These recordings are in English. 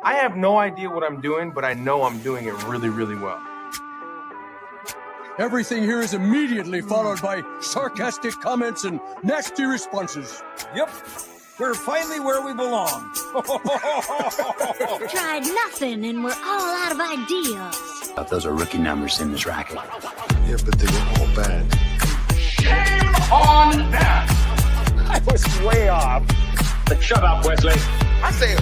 I have no idea what I'm doing, but I know I'm doing it really, really well. Everything here is immediately followed by sarcastic comments and nasty responses. Yep, we're finally where we belong. Tried nothing and we're all out of ideas. Those are rookie numbers in this racket. Yeah, but they were all bad. Shame on them! I was way off. But shut up, Wesley. I said,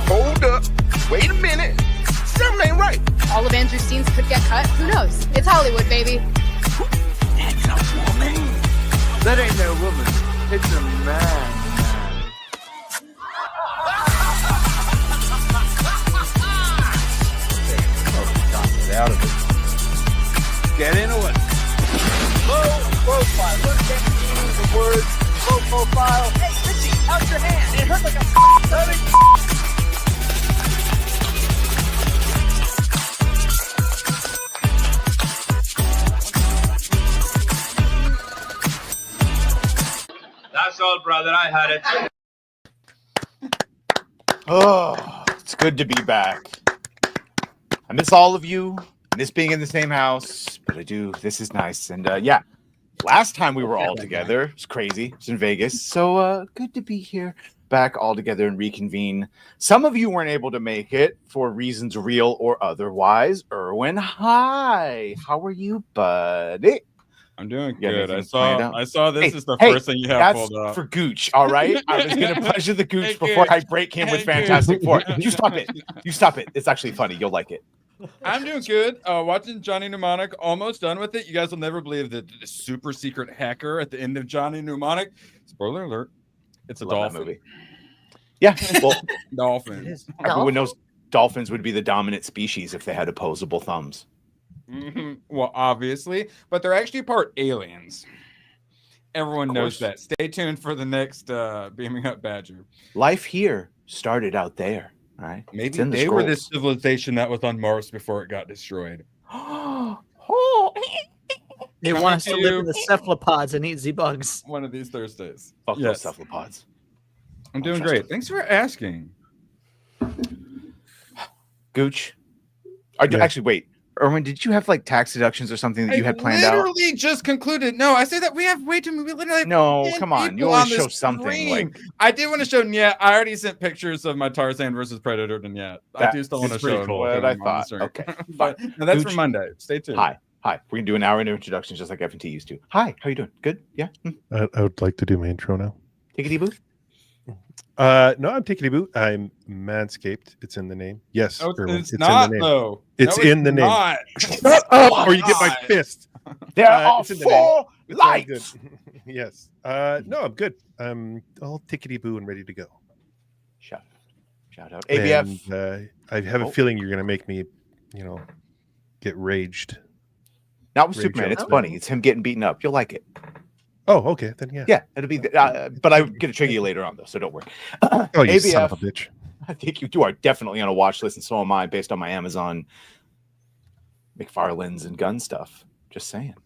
hold up, wait a minute. Something ain't right. All of Andrew's scenes could get cut. Who knows? It's Hollywood, baby. That's a woman. That ain't no woman. It's a man. Out of it. Get into it. Low profile. Look at the words. Low profile. Hey, Richie, how's your hand? It hurt like a That's all, brother. I had it. Oh, it's good to be back. I miss all of you. I miss being in the same house, but I do. This is nice. And yeah, last time we were all together, it was crazy. It was in Vegas. So good to be here, back all together and reconvene. Some of you weren't able to make it for reasons real or otherwise. Erwin, hi. How are you, buddy? I'm doing You got good. anything planned out? I saw this is the Hey, first thing you have that's pulled up. for Gooch, all right? I was going to pleasure the Gooch Hey, before Gooch. I break him with Hey, Fantastic Gooch. Four. You stop it. You stop it. It's actually funny. You'll like it. I'm doing good. Watching Johnny Mnemonic, almost done with it. You guys will never believe that the super secret hacker at the end of Johnny Mnemonic. Spoiler alert. It's a Love that dolphin. movie. Yeah, well, Dolphin. everyone knows dolphins would be the dominant species if they had opposable thumbs. Mhm. Well, obviously, but they're actually part aliens. Everyone knows that. Stay tuned for the next Beaming Up Badger. Life here started out there, right? Maybe It's in the they were the scrolls. civilization that was on Mars before it got destroyed. They want us to live in the cephalopods and eat Z-bugs. One of these Thursdays. Fuck Yes. those cephalopods. I'm doing trust great. them. Thanks for asking. Gooch. Yeah. Actually, wait. Erwin, did you have like tax deductions or something that you had planned out? literally just concluded. No, I say that we have way too many. We literally have No, 10 come on. You people always this show something. screen. Like I did want to show Nyet. I already sent pictures of my Tarzan versus Predator to Nyet. I do still want to That's pretty show cool. them What I on the thought. screen. Okay, But no, that's for Gooch. Monday. Stay tuned. Hi. We're gonna do an hour into introductions just like F&T used to. Hi, how you doing? Good? Yeah. I would like to do my intro now. Take it, boo. No, I'm taking a boot. I'm Manscaped. It's in the name. Yes, No, Erwin, it's in not the name. though. It's No, in the name. not. Shut up, or you get my Not. fist. There are it's in the name. four It's all lights. good. Yes. No, I'm good. I'm all tickety boo and ready to go. Shout out. ABF. And, I have a feeling you're gonna make me, get raged. Not with Rage Superman. It's out. funny. It's him getting beaten up. You'll like it. Oh, okay. Then yeah. Yeah, it'll be. But I'm gonna trigger you later on though, so don't worry. Oh, you son of a bitch. I think you are definitely on a watch list, and so am I, based on my Amazon McFarlane's and gun stuff. Just saying.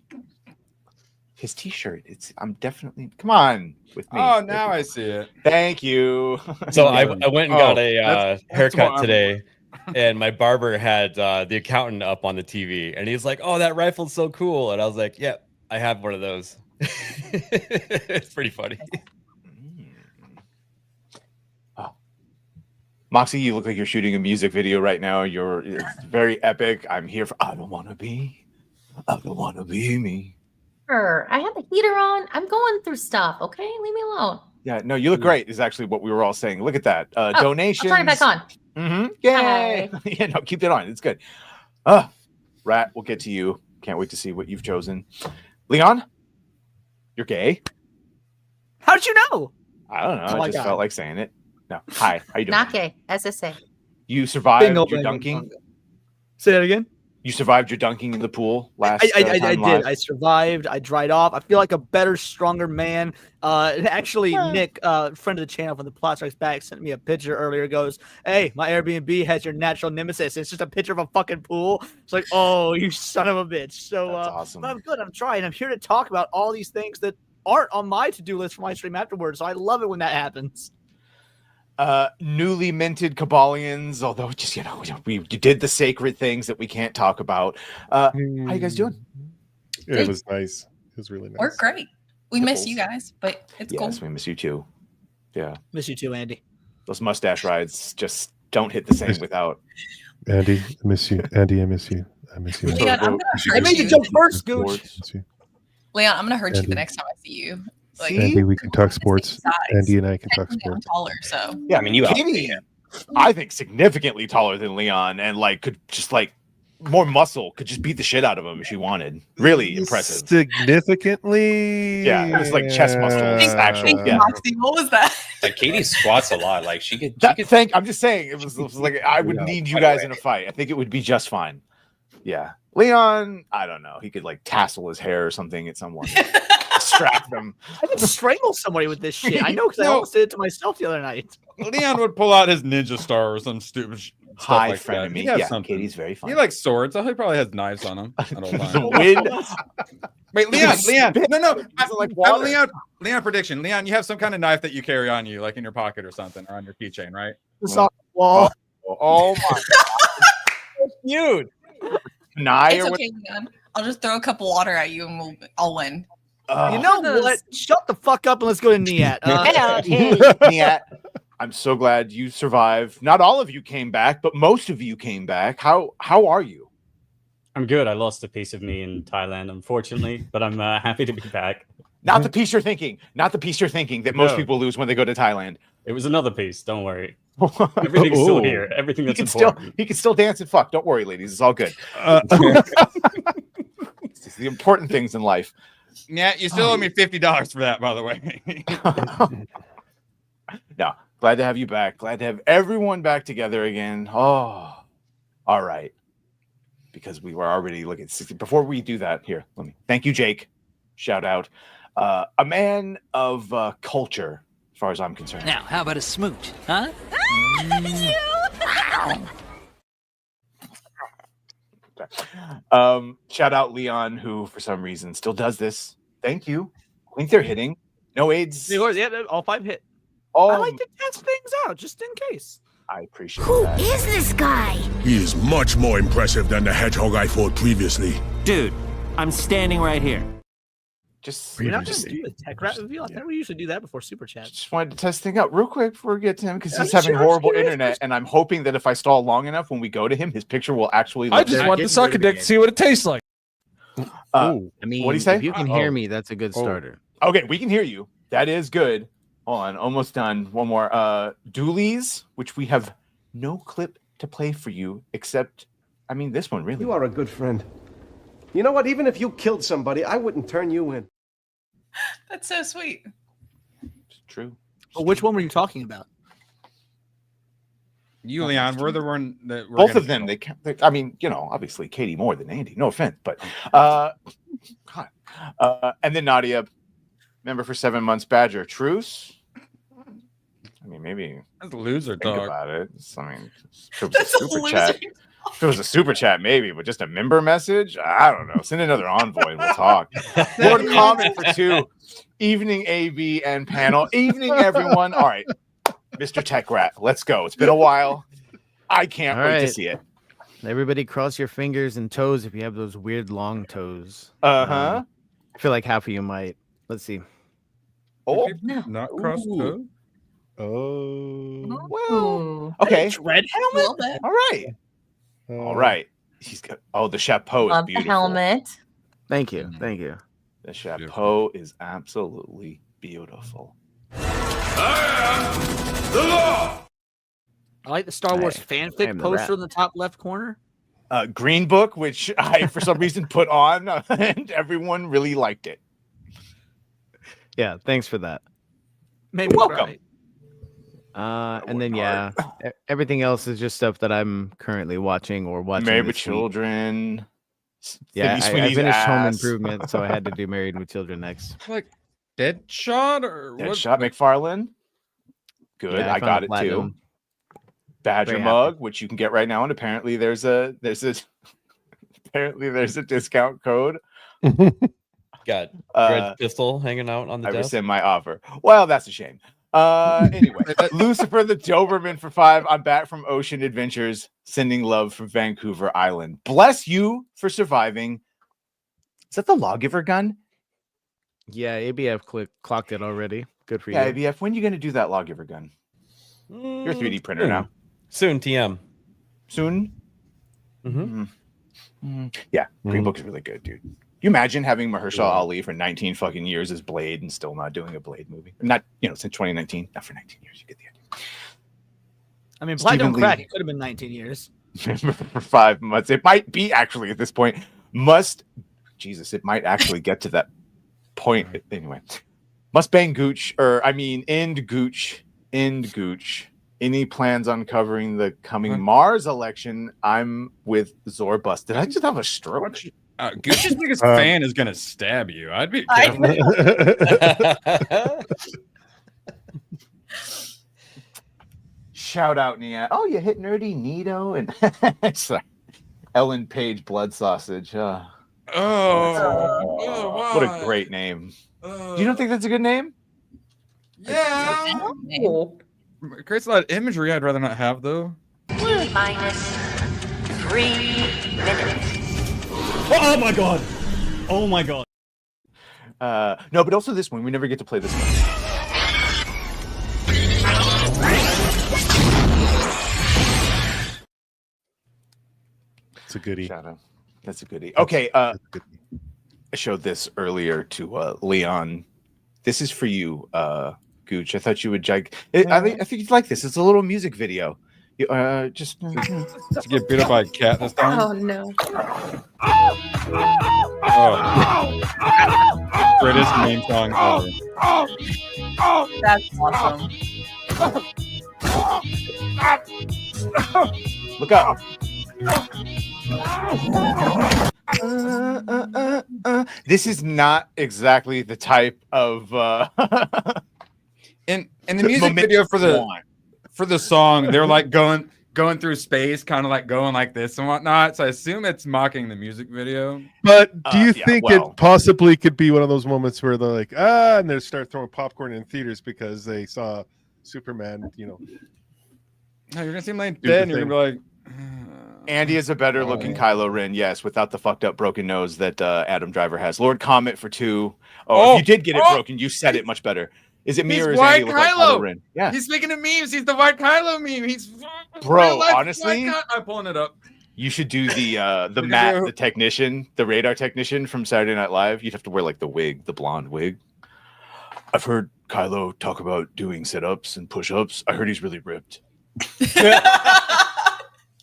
His T-shirt. I'm definitely. Come on with me. Oh, now I see it. Thank you. So I went and got a that's haircut what today, and my barber had the accountant up on the TV, and he's like, "Oh, that rifle's so cool," and I was like, "Yep, I have one of those." It's pretty funny. Oh. Moxie, you look like you're shooting a music video right now. It's very epic. I'm here for. I don't want to be me. Sure. I have the heater on. I'm going through stuff. Okay, leave me alone. Yeah, no, you look great. Is actually what we were all saying. Look at that. Donations. I'll turn it back on. Mm-hmm. Yay! Yeah, no, keep it on. It's good. Rat, we'll get to you. Can't wait to see what you've chosen. Leon, you're gay. How'd you know? I don't know. Oh I my just God. felt like saying it. No. Hi. How you doing? Not gay. SSA. You survived Bingo, your bingo, dunking. bingo. Say that again. You survived your dunking in the pool last. I time did. live? I survived. I dried off. I feel like a better, stronger man. And actually, Nick, friend of the channel from the Plot Strikes Back, sent me a picture earlier. Goes, "Hey, my Airbnb has your natural nemesis. It's just a picture of a fucking pool." It's like, oh, you son of a bitch. So That's awesome. but I'm good. I'm trying. I'm here to talk about all these things that aren't on my to-do list for my stream afterwards. So I love it when that happens. newly minted Cabalians, although just we did the sacred things that we can't talk about. How you guys doing? It was nice. It was really nice. We're great. We miss you guys, but it's cool. Yes, we miss you too. Yeah. Miss you too, Andy. Those mustache rides just don't hit the same without. Andy, I miss you. Andy, I miss you. I miss you. Leon, I'm gonna I made the joke first, Gooch. Leon, I'm gonna hurt you Andy. the next time I see you. Like, Andy, we can talk sports. Andy and I can talk technically I'm sports. taller, so Yeah, I mean, Katie, I think significantly taller than Leon, and like could just like more muscle, could just beat the shit out of him if she wanted. Really impressive. Significantly. Yeah, it was like chest muscles. Actual. Yeah. What was that? Like Katie squats a lot. Like she could. I'm just saying it was like I would need you guys in a fight. I think it would be just fine. Yeah, Leon. I don't know. He could like tassel his hair or something at someone. Distract them. I could strangle somebody with this shit. I know because I almost did it to myself the other night. Leon would pull out his ninja star or some stupid stuff High like that. frenemy. He has Yeah, something. Katie's very fun. He likes swords. He probably has knives on him. At all times. The wind. Wait, Leon. No. Like water. Leon, prediction. Leon, you have some kind of knife that you carry on you, like in your pocket or something, or on your keychain, right? It's off the wall. Oh my god. Cute. It's okay, Leon. I'll just throw a cup of water at you and I'll win. You know what? Shut the fuck up and let's go to Niat. Niat, I'm so glad you survived. Not all of you came back, but most of you came back. How are you? I'm good. I lost a piece of me in Thailand, unfortunately, but I'm happy to be back. Not the piece you're thinking. Not the piece you're thinking that most people lose when they go to Thailand. It was another piece. Don't worry. Everything's still here. Everything that's important. He can still dance and fuck. Don't worry, ladies. It's all good. It's the important things in life. Yeah, you still owe me $50 for that, by the way. No, glad to have you back. Glad to have everyone back together again. Oh, all right. Because we were already looking at 60. Before we do that, here, let me thank you, Jake. Shout out. A man of culture, as far as I'm concerned. Now, how about a smooch, huh? Shout out Leon, who for some reason still does this. Thank you. I think they're hitting. No AIDS. Yeah, all 5 hit. Oh, I like to test things out just in case. I appreciate Who that. is this guy? He is much more impressive than the hedgehog I fought previously. Dude, I'm standing right here. Just We're not going to do a tech rap reveal. I think we usually do that before Super Chat. Just wanted to test thing out real quick before we get to him because he's Yeah, having sure, horrible sure, internet, and I'm hoping that if I stall long enough when we go to him, his picture will actually. I just want to suck a dick to see what it tastes like. I mean, what do you say? If you can hear me, that's a good starter. Okay, we can hear you. That is good. Hold on, almost done. One more. Doolies, which we have no clip to play for you, except, I mean, this one really. You are a good friend. You know what? Even if you killed somebody, I wouldn't turn you in. That's so sweet. It's true. Well, which one were you talking about? You, Leon, we're the one that we're Both of them. They, I mean, you know, obviously Katie more than Andy. No offense, but God. And then Nadia, member for 7 months. Badger truce. I mean, maybe that's a loser think dog. about it. I mean, if it was a super chat. If it was a super chat, maybe, but just a member message, I don't know. Send another envoy and we'll talk. Lord Common for 2. Evening AB and panel. Evening everyone. All right, Mr.Techrat, let's go. It's been a while. I can't wait to see it. Everybody cross your fingers and toes if you have those weird long toes. Uh-huh. I feel like half of you might. Let's see. Oh, not cross toe. Oh. Well, okay. Red helmet. All right. All right. He's got. Oh, the chapeau is Love the beautiful. helmet. Thank you. Thank you. The chapeau is absolutely beautiful. The law. I like the Star Wars I am fanfic the poster rat. in the top left corner. Green Book, which I for some reason put on, and everyone really liked it. Yeah, thanks for that. Maybe welcome. And then everything else is just stuff that I'm currently watching or watching. Married with this week. Children. Yeah, Sydney I Sweeney's finished Home ass. Improvement, so I had to do Married with Children next. Like Deadshot or what? Deadshot McFarlane. Good, Yeah, I found got the it platinum. too. Badger Very mug, which you can get right now, and apparently there's a discount code. Got Dread pistol hanging out on the I desk. rescind my offer. Well, that's a shame. Anyway, Lucifer the Doberman for 5. I'm back from Ocean Adventures, sending love from Vancouver Island. Bless you for surviving. Is that the lawgiver gun? Yeah, ABF clocked it already. Good for you. Yeah, ABF. When are you going to do that lawgiver gun? You're a 3D printer now. Soon, TM. Soon? Yeah, Green Book is really good, dude. You imagine having Mahershala Ali for 19 fucking years as Blade and still not doing a Blade movie? Not, since 2019. Not for 19 years. You get the idea. I mean, Black Don't Crack, it could have been 19 years. For 5 months. It might be actually at this point. Jesus, it might actually get to that point. Anyway. Must bang Gooch, end Gooch. Any plans on covering the coming Mars election? I'm with Zorbus. Did I just have a stroke? Gooch's biggest fan is going to stab you. I'd be careful. Shout out, Nia. Oh, you hit Nerdy Nito and sorry. Ellen Page Blood Sausage. Wow. What a great name. You don't think that's a good name? Yeah. It creates a lot of imagery I'd rather not have, though. Minus 3 minutes. Oh my god! Oh my god! No, but also this one. We never get to play this one. It's a goodie. Shout out. That's a goodie. Okay. I showed this earlier to Leon. This is for you, Gooch. I thought you would I think you'd like this. It's a little music video. You, just to get beat up by a cat this time. Oh no! Greatest meme song ever. That's awesome. Look up. This is not exactly the type of in the music video for the song, they're like going through space, kind of like going like this and whatnot. So I assume it's mocking the music video. But do you think it possibly could be one of those moments where they're like, and they start throwing popcorn in theaters because they saw Superman, No, you're gonna seem like dead and you're gonna be like, Andy is a better looking Kylo Ren, yes, without the fucked up broken nose that Adam Driver has. Lord Comet for 2. If you did get it broken, you said it much better. Is it me or is Andy look like Kylo Ren? Yeah. He's speaking of memes. He's the white Kylo meme. He's honestly, I'm pulling it up. You should do the Matt, the technician, the radar technician from Saturday Night Live. You'd have to wear like the wig, the blonde wig. I've heard Kylo talk about doing sit-ups and push-ups. I heard he's really ripped.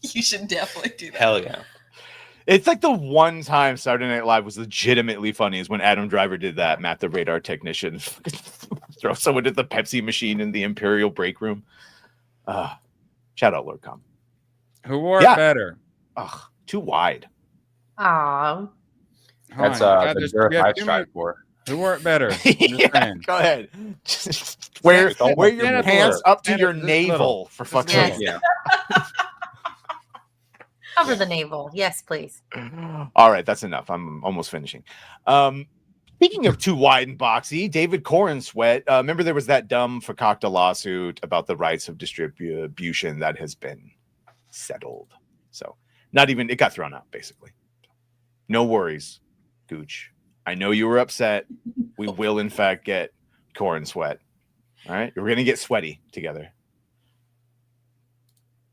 You should definitely do that. Hell yeah. It's like the one time Saturday Night Live was legitimately funny is when Adam Driver did that, Matt the radar technician. Throw someone to the Pepsi machine in the Imperial break room. Shout out Lord Com. Who wore it better? Too wide. Aw. That's the verified strike for. Who wore it better? Yeah, go ahead. Wear your pants up to your navel, for fuck's sake. Yeah. Cover the navel. Yes, please. All right, that's enough. I'm almost finishing. Speaking of too wide and boxy, David Cornsweat. Remember there was that dumb fakakta lawsuit about the rights of distribution that has been settled. So it got thrown out, basically. No worries, Gooch. I know you were upset. We will, in fact, get Cornsweat. All right? We're going to get sweaty together.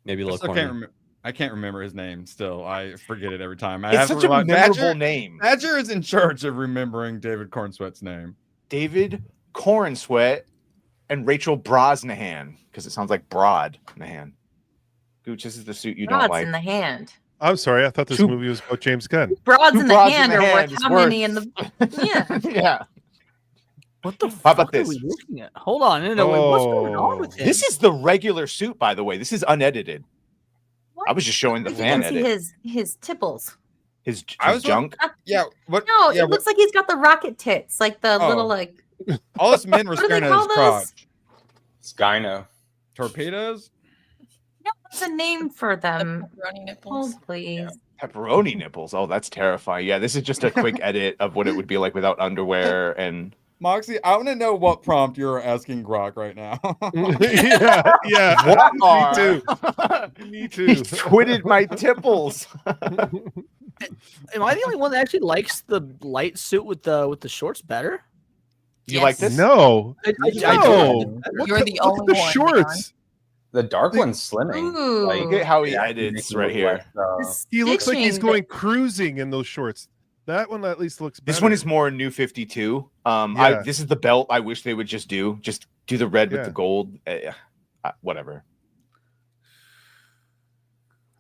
Maybe a little I can't remember his name still. I forget it every time. It's such a memorable name. Badger is in charge of remembering David Cornsweat's name. David Cornsweat and Rachel Brosnahan, because it sounds like Broadnahan. Gooch, this is the suit you don't like. In the hand. I'm sorry. I thought this movie was about James Gunn. Broads in the hand are worth how many in the... Yeah. Yeah. What the How about fuck this? are we looking at? Hold on. No, wait, what's going on with this? This is the regular suit, by the way. This is unedited. I was just showing the fan edit. His tipples. His junk? Yeah. What? No, yeah, it looks like he's got the rocket tits. Like the little, like... All us men were staring at his crotch. Skyno. Torpedoes? No, what's a name for them? Pepperoni nipples. Oh, please. Yeah. Pepperoni nipples. Oh, that's terrifying. Yeah, this is just a quick edit of what it would be like without underwear and Moxie, I want to know what prompt you're asking Grok right now. yeah. What Me are? too. Me too. He twitted my tipples. Am I the only one that actually likes the light suit with the shorts better? You like this? No. No. You're the Look only at the one. shorts. The dark one's slimming. Like, Look at how he yeah, edits he right looks here. like, He looks like he's Stitching, going cruising in those shorts. That one at least looks better. This one is more New 52. Yeah. This is the belt I wish they would just do the red with Yeah. the gold. Whatever.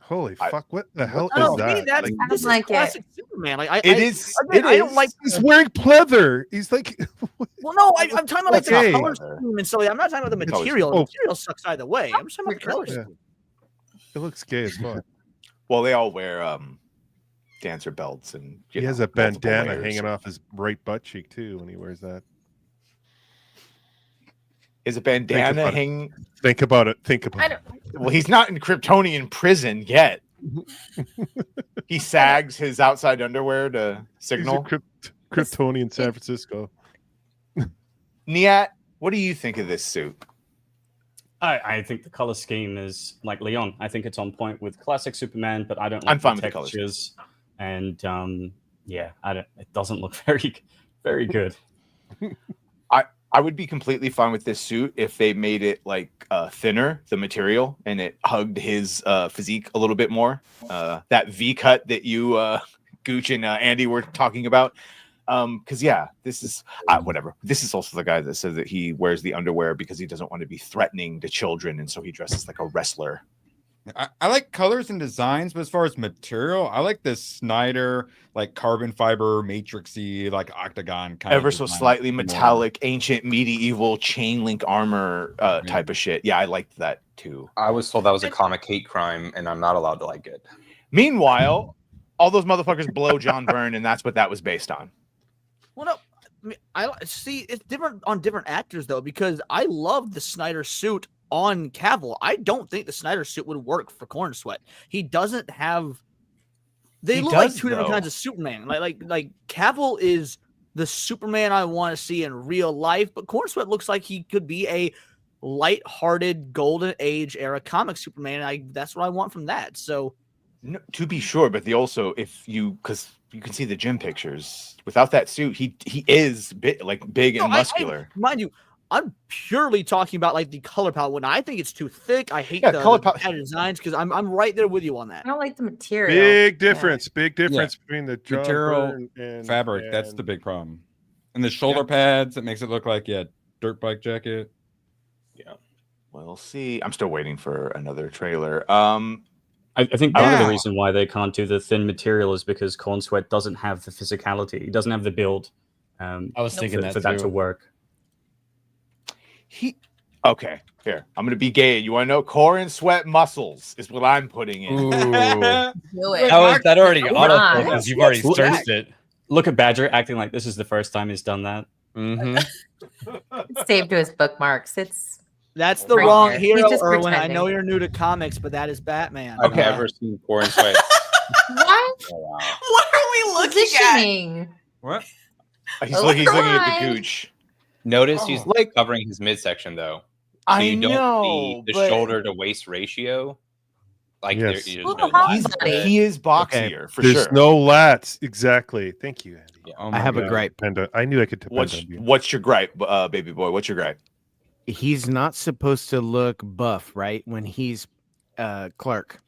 Holy fuck! What the hell No, is to me, that? that's Like, this is like it. classic Superman. Like It is. Again, I don't like. he's wearing pleather. He's like, Well, no, I'm talking about like Okay. the color scheme and so I'm not talking about the It's always- material. The Oh. material sucks either way. I'm just talking about the color Yeah. scheme. it looks gay as fuck. Well, they all wear dancer belts and He you has know, a multiple bandana layers. hanging off his right butt cheek too when he wears that. Is a bandana about it. hanging? Think about it. Think about I it. don't. Well, he's not in Kryptonian prison yet. He sags his outside underwear to He's a signal. Kryptonian San Francisco. Niat, what do you think of this suit? I think the color scheme is like Leon. I think it's on point with classic Superman, but I don't like I'm fine with the colors. textures. And yeah, it doesn't look very good. I would be completely fine with this suit if they made it like thinner, the material, and it hugged his physique a little bit more. That V cut that you, Gooch and Andy were talking about. Because yeah, this is whatever. This is also the guy that says that he wears the underwear because he doesn't want to be threatening to children, and so he dresses like a wrestler. I like colors and designs, but as far as material, I like this Snyder, like carbon fiber, matrixy, like octagon kind Ever of so design. slightly metallic, ancient, medieval chain link armor type of shit. Yeah, I liked that too. I was told that was a comic hate crime, and I'm not allowed to like it. Meanwhile, all those motherfuckers blow John Byrne, and that's what that was based on. Well, no, I mean, I see it's different on different actors though, because I love the Snyder suit on Cavill. I don't think the Snyder suit would work for Corn Sweat. He doesn't have. They look like two different kinds of Superman. Like Cavill is the Superman I want to see in real life, but Corn Sweat looks like he could be a light-hearted Golden Age era comic Superman. And that's what I want from that. So, No, to be sure, but because you can see the gym pictures. Without that suit, he is big and muscular. Mind you, I'm purely talking about like the color palette. When I think it's too thick, I hate Yeah, the color palette designs because I'm right there with you on that. I don't like the material. Big difference. Big difference between the John material Byrne and fabric. That's the big problem. And the shoulder pads, it makes it look like dirt bike jacket. Yeah, we'll see. I'm still waiting for another trailer. I think part of the reason why they can't do the thin material is because Corn Sweat doesn't have the physicality. He doesn't have the build. I was thinking for that to work. Okay, here. I'm gonna be gay. You want to know? Corn Sweat muscles is what I'm putting in. Ooh. Do it. How is that already Come auto on. because you've already searched it? Look at Badger acting like this is the first time he's done that. It's saved to his bookmarks. That's the Right wrong there. He's hero, just Erwin. I pretending. know you're new to comics, but that is Batman. I've never seen Corn Sweat. What? Oh, wow. What are we looking at? Positioning. What? He's looking at Why? the gooch. Notice he's Like- covering his midsection though. So I you don't know, see the but shoulder to waist ratio. Like Yes. there's Well, no how line. is that? he is boxier for There's sure. no lats. Exactly. Thank you, Andy. Oh I my have a God. gripe. Depend I knew I could depend on you. What's your gripe, baby boy? What's your gripe? He's not supposed to look buff, right? When he's Clark.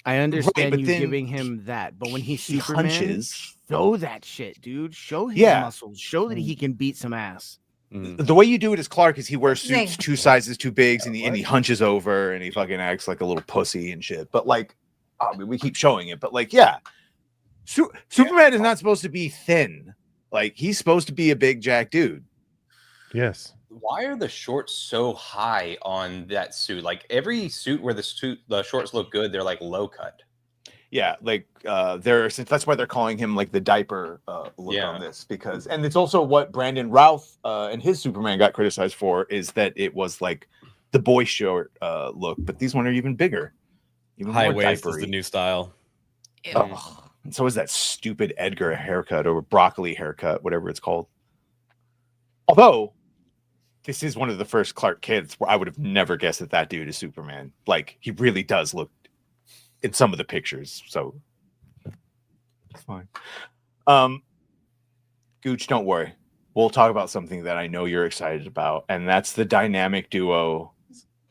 I understand but you then giving him that, but when he's he Superman, hunches. show that shit, dude. Show his Yeah. muscles. Show that he can beat some ass. The way you do it as Clark is he wears suits Zing. 2 sizes too big, and he hunches over and he fucking acts like a little pussy and shit. But like, I mean, we keep showing it, but like, yeah, Superman is not supposed to be thin. Like, he's supposed to be a big jack dude. Yes. Why are the shorts so high on that suit? Like every suit where the shorts look good, they're like low cut. Yeah, like since that's why they're calling him like the diaper look on this, because and it's also what Brandon Routh and his Superman got criticized for, is that it was like the boy short look, but these one are even bigger, even High more waist is diapery. the new style. Ugh. And so is that stupid Edgar haircut or broccoli haircut, whatever it's called. Although this is one of the first Clark Kents where I would have never guessed that dude is Superman. Like, he really does look in some of the pictures. So it's fine. Gooch, don't worry. We'll talk about something that I know you're excited about, and that's the dynamic duo.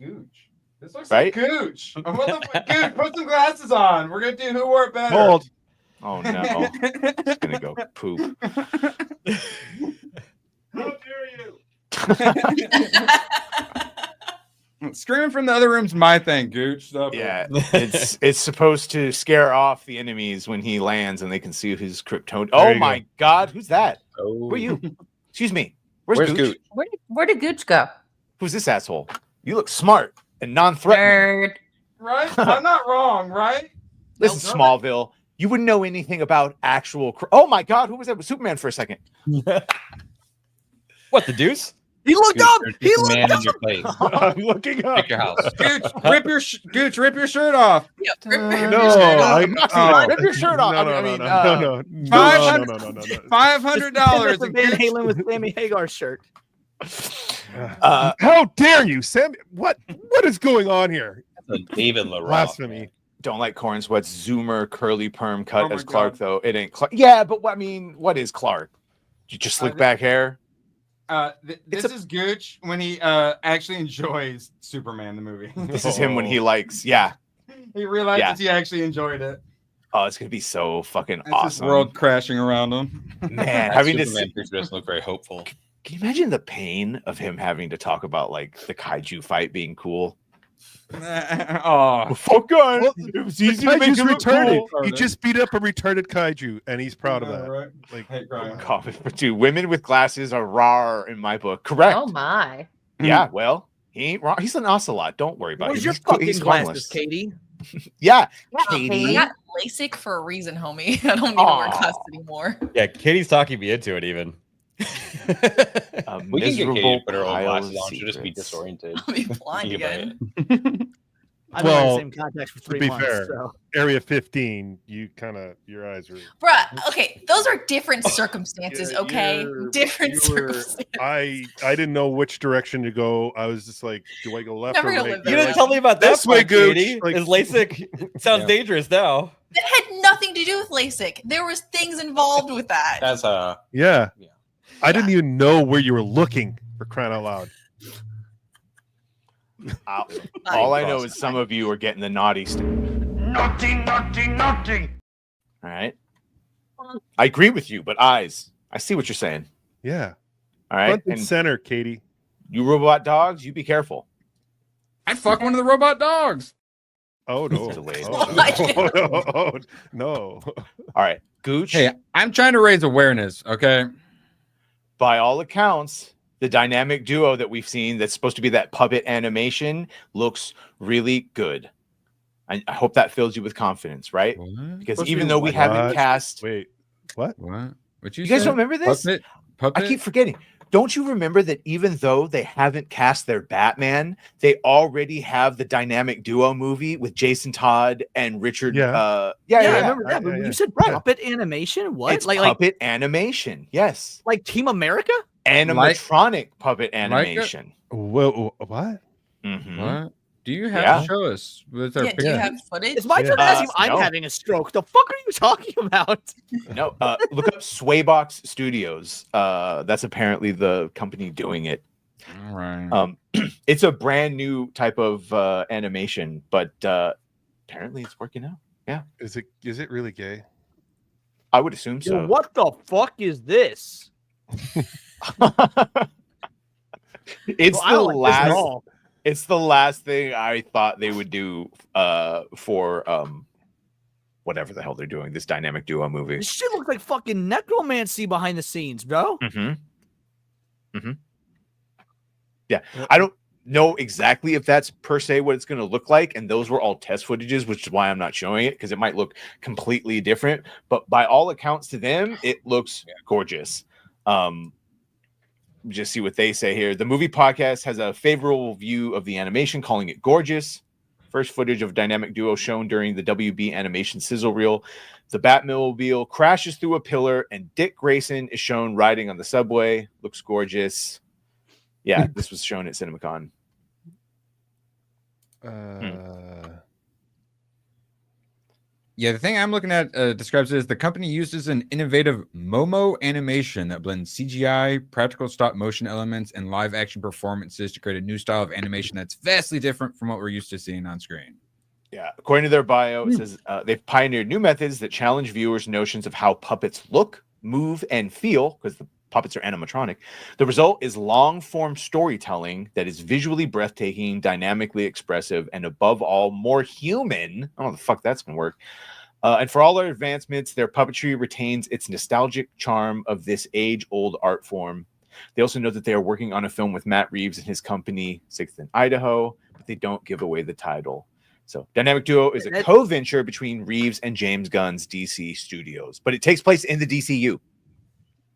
Gooch. This looks right? like Gooch. Gooch, put some glasses on. We're gonna do who wore it better. Hold. Oh no. It's gonna go poop. How dare you? Screaming from the other room's my thing, Gooch. Stop Yeah, it. it's supposed to scare off the enemies when he lands and they can see his Krypton. Oh my God, who's that? Who are you? Excuse me. Where's Gooch? Where did Gooch go? Who's this asshole? You look smart and non-threatening. Right? I'm not wrong, right? This is Smallville. You wouldn't know anything about actual. Oh my God, who was that? Was Superman for a second? What, the deuce? He looked up. He looked Man in up. your place. I'm looking up. Pick your house. Gooch, rip your shirt off. Yeah, rip No, Rip your shirt off. No. $500. Van Halen with Sammy Hagar's shirt. How dare you, Sam? What is going on here? That's a David LaRock. Blasphemy. Don't like Corn Sweat's Zoomer curly perm cut Oh my as Clark, God. though. It ain't Clark. Yeah, but I mean, what is Clark? You just slick back hair? This is Gooch when he actually enjoys Superman the movie. This is him when he likes, yeah. He realizes he actually enjoyed it. Oh, it's gonna be so fucking It's awesome. this world crashing around him. Man, having to Superman see, picture doesn't look very hopeful. can you imagine the pain of him having to talk about like the kaiju fight being cool? Oh, Fuck on. Well, It was The easy to make kaiju's him look retarded. cool. He just beat up a retarded kaiju, and he's proud of that. right? Like, Hey, Brian. Comment for two. Women with glasses are rar in my book. Correct. Oh my. Yeah, well, he ain't wrong. He's an ocelot. Don't worry about it. Where's your He's fucking glasses, harmless. Katie? Yeah, I Katie. got LASIK for a reason, homie. I don't need to wear glasses anymore. Yeah, Katie's talking me into it even. We can get Katie to put her own pile glasses of on. She'll just be secrets. disoriented. I'll be blind Think about again. it. I've been wearing Well, the same contacts for to 3 be months. fair, So. Area 15, you kind of your eyes were. Bruh, okay, those are different circumstances, okay? Different circumstances. I didn't know which direction to go. I was just like, do I go left Never or gonna right? live You there. didn't tell me about that This way, part, Gooch. Katie. Like- Is LASIK sounds dangerous now. That had nothing to do with LASIK. There was things involved with that. That's Yeah. I didn't even know where you were looking, for crying out loud. All I know is some of you are getting the naughty stuff. Naughty. All right. I agree with you, but eyes. I see what you're saying. Yeah. All right. Front and And center, Katie. you robot dogs, you be careful. I'd fuck one of the robot dogs. Oh no. Delayed. Oh, no. All right. Gooch. Hey, I'm trying to raise awareness, okay? By all accounts, the dynamic duo that we've seen that's supposed to be that puppet animation looks really good. I hope that fills you with confidence, right? Because Supposed to even be though we what? haven't cast... Wait, what? What? What You guys don't remember this? Puppet? I keep forgetting. Don't you remember that even though they haven't cast their Batman, they already have the dynamic duo movie with Jason Todd and Richard? Yeah. I remember that. But you said puppet animation? What? It's puppet animation. Yes. Like Team America? Animatronic puppet animation. Whoa, what? Mhm. What? Do you have Yeah. to show us? With our Yeah, do you have footage? It's my turn to ask if I'm no. having a stroke. The fuck are you talking about? No, look up Swaybox Studios. That's apparently the company doing it. All right. It's a brand new type of animation, but apparently it's working out. Yeah. Is it really gay? I would assume so. Yo, what the fuck is this? It's Well, I don't like this at last. all. It's the last thing I thought they would do for whatever the hell they're doing. This dynamic duo movie. This shit looks like fucking necromancy behind the scenes, bro. Yeah, I don't know exactly if that's per se what it's going to look like, and those were all test footages, which is why I'm not showing it because it might look completely different. But by all accounts, to them, it looks gorgeous. Just see what they say here. The movie podcast has a favorable view of the animation, calling it gorgeous. First footage of dynamic duo shown during the WB animation sizzle reel. The Batmobile crashes through a pillar, and Dick Grayson is shown riding on the subway. Looks gorgeous. Yeah, this was shown at CinemaCon. Yeah, the thing I'm looking at describes it as the company uses an innovative Momo animation that blends CGI, practical stop motion elements, and live action performances to create a new style of animation that's vastly different from what we're used to seeing on screen. Yeah, according to their bio, it says they've pioneered new methods that challenge viewers' notions of how puppets look, move, and feel, because the puppets are animatronic. The result is long-form storytelling that is visually breathtaking, dynamically expressive, and above all, more human. I don't know how the fuck that's going to work. And for all their advancements, their puppetry retains its nostalgic charm of this age-old art form. They also note that they are working on a film with Matt Reeves and his company, 6th and Idaho, but they don't give away the title. So Dynamic Duo is a co-venture between Reeves and James Gunn's DC Studios, but it takes place in the DCU.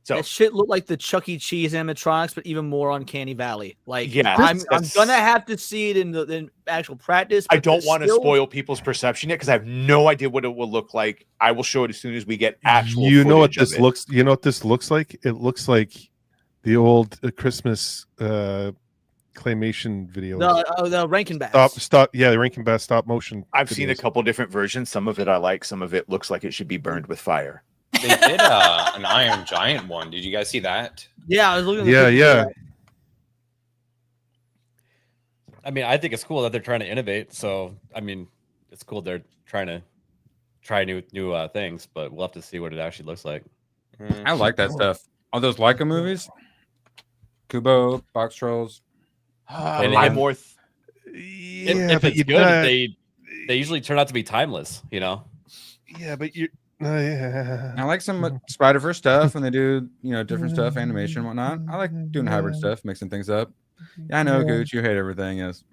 So that shit looked like the Chuck E. Cheese animatronics, but even more Uncanny Valley. Like, yeah, I'm gonna have to see it in actual practice. I don't want to spoil people's perception yet because I have no idea what it will look like. I will show it as soon as we get actual. You know what footage of this it. looks? You know what this looks like? It looks like the old Christmas claymation videos. The Rankin Bass. Stop. Yeah, the Rankin Bass stop motion. I've seen a couple different versions. Some of it I like. Some of it looks like it should be burned with fire. They did an Iron Giant one. Did you guys see that? Yeah, I was looking. Yeah. I mean, I think it's cool that they're trying to innovate. So, I mean, it's cool they're trying to try new things, but we'll have to see what it actually looks like. I like that stuff. All those Leica movies, Kubo, Box Trolls. If it's good, they usually turn out to be timeless. You know. Yeah, but you. Yeah. I like some Spider-Verse stuff when they do, different stuff, animation and whatnot. I like doing hybrid stuff, mixing things up. Yeah, I know, Gooch, you hate everything. Yes.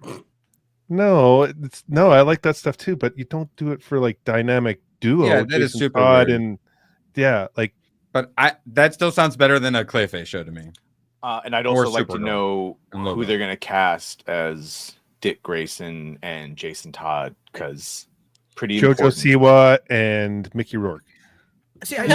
No, I like that stuff too, but you don't do it for like dynamic duo. Yeah, that is super odd, weird. and yeah, like. But that still sounds better than a Clayface show to me. And I'd also like to know who they're going to cast as Dick Grayson and Jason Todd, because pretty Jojo important. Siwa and Mickey Rourke. See, I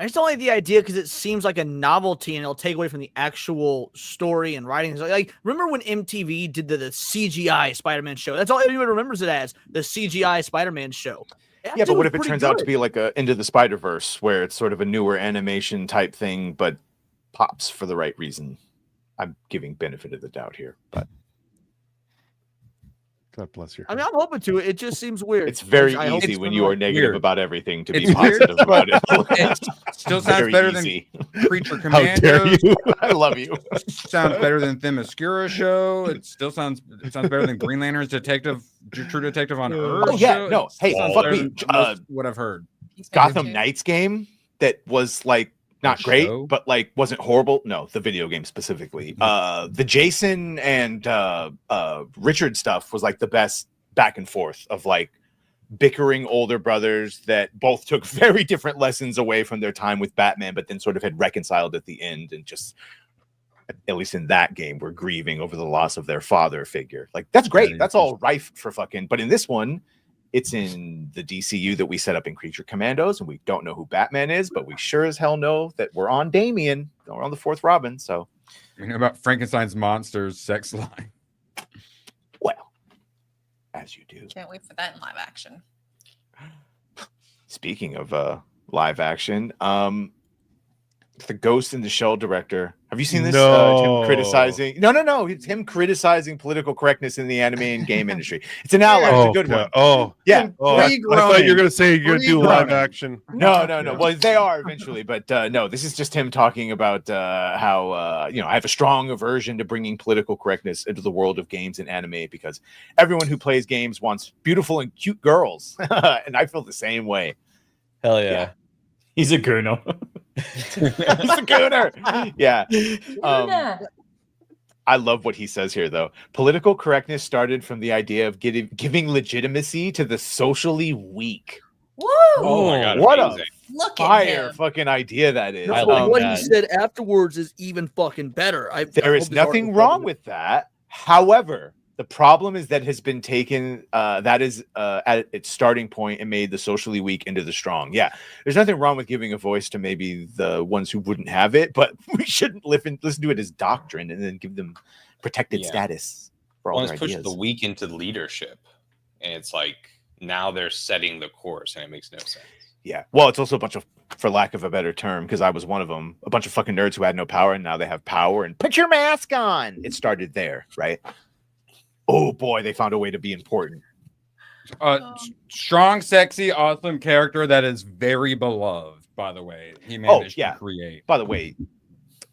just don't like the idea because it seems like a novelty and it'll take away from the actual story and writing. Like, remember when MTV did the CGI Spider-Man show? That's all everyone remembers it as, the CGI Spider-Man show. Yeah, but what if it turns out to be like a Into the Spider-Verse, where it's sort of a newer animation type thing, but pops for the right reason? I'm giving benefit of the doubt here, but God bless you. I mean, I'm open to it. It just seems weird. it's very easy when you are negative weird. About everything to be It's weird, positive about it. It still sounds Very better easy. than Creature How dare Commandos. you? I love you. Sounds better than Themyscira show. It sounds better than Green Lantern's True Detective on Earth. Oh, yeah, show. no, It hey, sounds fuck better me. than most what I've heard. Gotham Knights game that was like not The great, show? but like wasn't horrible. No, the video game specifically. The Jason and Richard stuff was like the best back and forth of like bickering older brothers that both took very different lessons away from their time with Batman, but then sort of had reconciled at the end and just, at least in that game, were grieving over the loss of their father figure. Like, that's great. That's all rife for fucking, but in this one, it's in the DCU that we set up in Creature Commandos, and we don't know who Batman is, but we sure as hell know that we're on Damian. We're on the fourth Robin, so. You know about Frankenstein's monsters sex line. Well, as you do. Can't wait for that in live action. Speaking of live action, the Ghost in the Shell director. Have you seen this? No. Him criticizing. No. It's him criticizing political correctness in the anime and game industry. It's an ally. It's a good one. Oh, yeah. I thought you were going to say you're going to do live action. No. Well, they are eventually, but no. This is just him talking about how I have a strong aversion to bringing political correctness into the world of games and anime because everyone who plays games wants beautiful and cute girls, and I feel the same way. Hell yeah. He's a gooner. He's a gooner. Yeah. I love what he says here, though. Political correctness started from the idea of giving legitimacy to the socially weak. Woo! Oh my God! What a fire fucking idea that is. What he said afterwards is even fucking better. There is nothing wrong with that. However, The problem is that has been taken. That is at its starting point and made the socially weak into the strong. Yeah, there's nothing wrong with giving a voice to maybe the ones who wouldn't have it, but we shouldn't listen to it as doctrine and then give them protected status for all their It's pushed ideas. the weak into leadership, and it's like now they're setting the course, and it makes no sense. Yeah, well, it's also a bunch of, for lack of a better term, because I was one of them, a bunch of fucking nerds who had no power, and now they have power. And put your mask on. It started there, right? Oh boy, they found a way to be important. Strong, sexy, awesome character that is very beloved. By the way, he managed to create. By the way,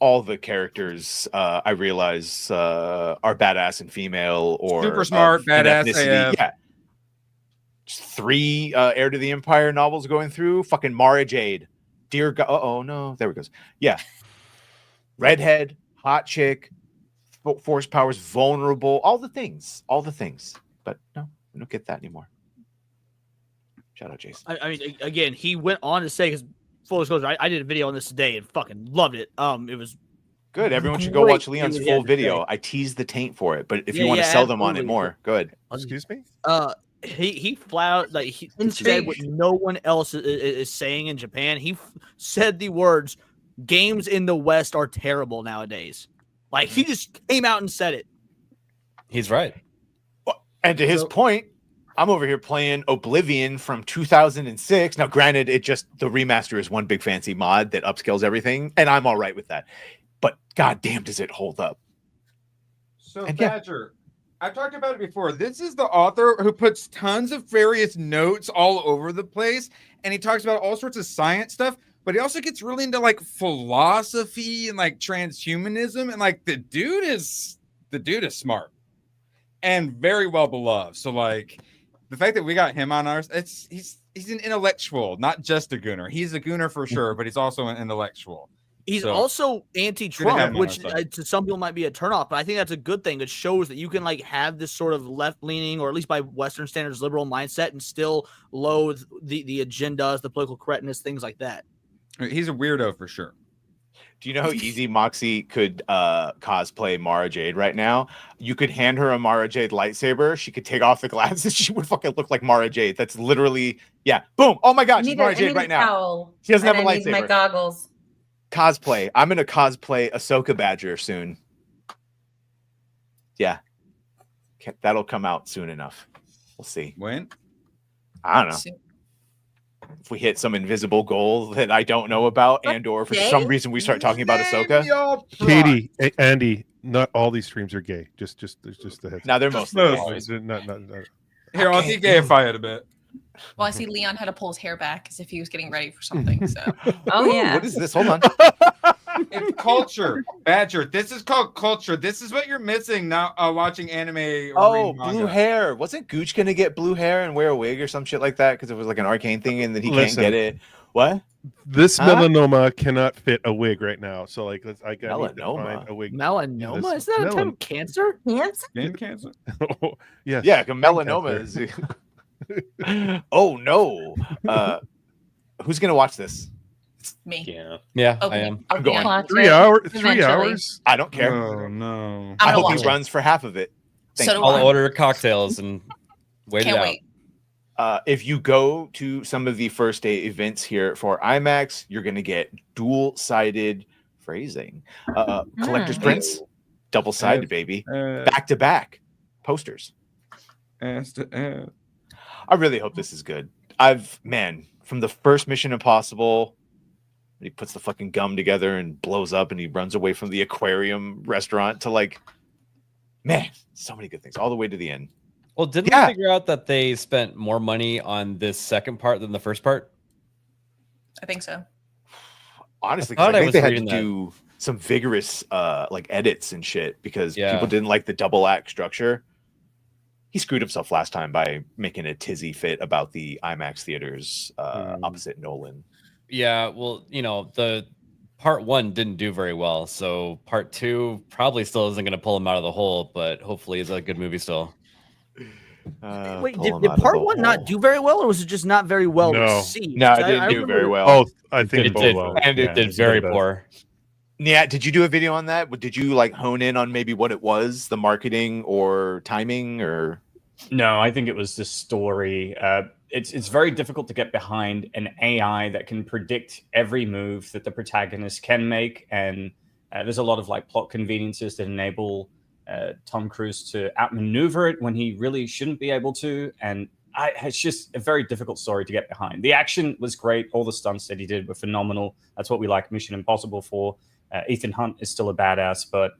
all the characters I realize are badass and female or super smart, badass. Yeah. Just 3 Heir to the Empire novels going through. Fucking Mara Jade. Dear God. Oh no, there it goes. Yeah. Redhead, hot chick, force powers, vulnerable, all the things. But no, we don't get that anymore. Shout out Jason. I mean, again, he went on to say, because full disclosure, I did a video on this today and fucking loved it. It was good. Everyone should go watch Leon's full video. I teased the taint for it, but if you want to sell them on it more, good. Excuse me. He flat out, like, he said what no one else is saying in Japan. He said the words, "Games in the West are terrible nowadays." Like, he just came out and said it. He's right. And to his point, I'm over here playing Oblivion from 2006. Now, granted, the remaster is one big fancy mod that upscales everything, and I'm all right with that. But goddamn, does it hold up? So, Badger, I've talked about it before. This is the author who puts tons of various notes all over the place, and he talks about all sorts of science stuff, but he also gets really into like philosophy and like transhumanism, and like the dude is smart and very well beloved. So like the fact that we got him on ours, he's an intellectual, not just a gooner. He's a gooner for sure, but he's also an intellectual. He's also anti-Trump, which to some people might be a turnoff, but I think that's a good thing. It shows that you can like have this sort of left-leaning, or at least by Western standards, liberal mindset, and still loathe the agendas, the political correctness, things like that. He's a weirdo for sure. Do you know how easy Moxie could cosplay Mara Jade right now? You could hand her a Mara Jade lightsaber. She could take off the glasses. She would fucking look like Mara Jade. That's literally, boom. Oh my God, she's Mara Jade right now. She doesn't have a lightsaber. My goggles. Cosplay. I'm going to cosplay Ahsoka Badger soon. Yeah. That'll come out soon enough. We'll see. When? I don't know. If we hit some invisible goal that I don't know about, and/or for some reason we start talking about Ahsoka. Katie, Andy, not all these streams are gay. Just the heads. Now they're mostly not. Here, I'll de-gayify it a bit. Well, I see Leon had to pull his hair back as if he was getting ready for something. So, what is this? Hold on. It's culture, Badger. This is called culture. This is what you're missing now. Watching anime. Or blue hair. Wasn't Gooch gonna get blue hair and wear a wig or some shit like that because it was like an arcane thing, and then he can't get it? What? This melanoma cannot fit a wig right now. So like, I got melanoma. A wig. Melanoma? Is that a type of cancer? Skin cancer. Yeah. Yeah. Melanoma is. Oh no. Who's gonna watch this? Me. Yeah, okay. I am. I'm going. 3 hours. 3 hours. I don't care. Oh no. I hope he runs for half of it. I'll order cocktails and wait it out. Wait. If you go to some of the first day events here for IMAX, you're going to get dual-sided phrasing, collector's prints, double-sided, baby, back-to-back posters. I really hope this is good. From the first Mission Impossible, he puts the fucking gum together and blows up and he runs away from the aquarium restaurant to so many good things all the way to the end. Well, didn't they figure out that they spent more money on this second part than the first part? I think so. Honestly, I think they had to do some vigorous edits and shit because people didn't like the double act structure. He screwed himself last time by making a tizzy fit about the IMAX theaters opposite Nolan. Yeah, well, the part 1 didn't do very well, so part 2 probably still isn't going to pull him out of the hole, but hopefully it's a good movie still. Wait, did part 1 not do very well, or was it just not very well received? No, it didn't do very well. Oh, I think it did. Well. And it did very poor. Yeah, did you do a video on that? Did you like hone in on maybe what it was, the marketing or timing, or? No, I think it was the story. It's very difficult to get behind an AI that can predict every move that the protagonist can make, and there's a lot of like plot conveniences that enable Tom Cruise to outmaneuver it when he really shouldn't be able to, and it's just a very difficult story to get behind. The action was great. All the stunts that he did were phenomenal. That's what we like Mission Impossible for. Ethan Hunt is still a badass, but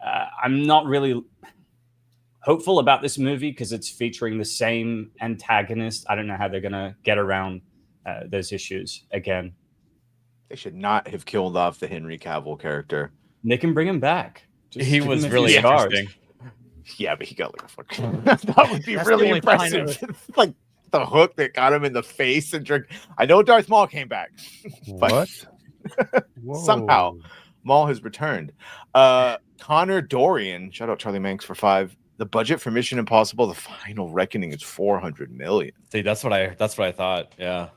I'm not really hopeful about this movie because it's featuring the same antagonist. I don't know how they're going to get around those issues again. They should not have killed off the Henry Cavill character. They can bring him back. He was really interesting. Yeah, but he got like a fucking... that would be really impressive. Like the hook that got him in the face and drink. I know Darth Maul came back. But somehow Maul has returned. Connor Dorian, shout out Charlie Manx for 5. The budget for Mission Impossible: The Final Reckoning is $400 million. See, that's what I thought. Yeah.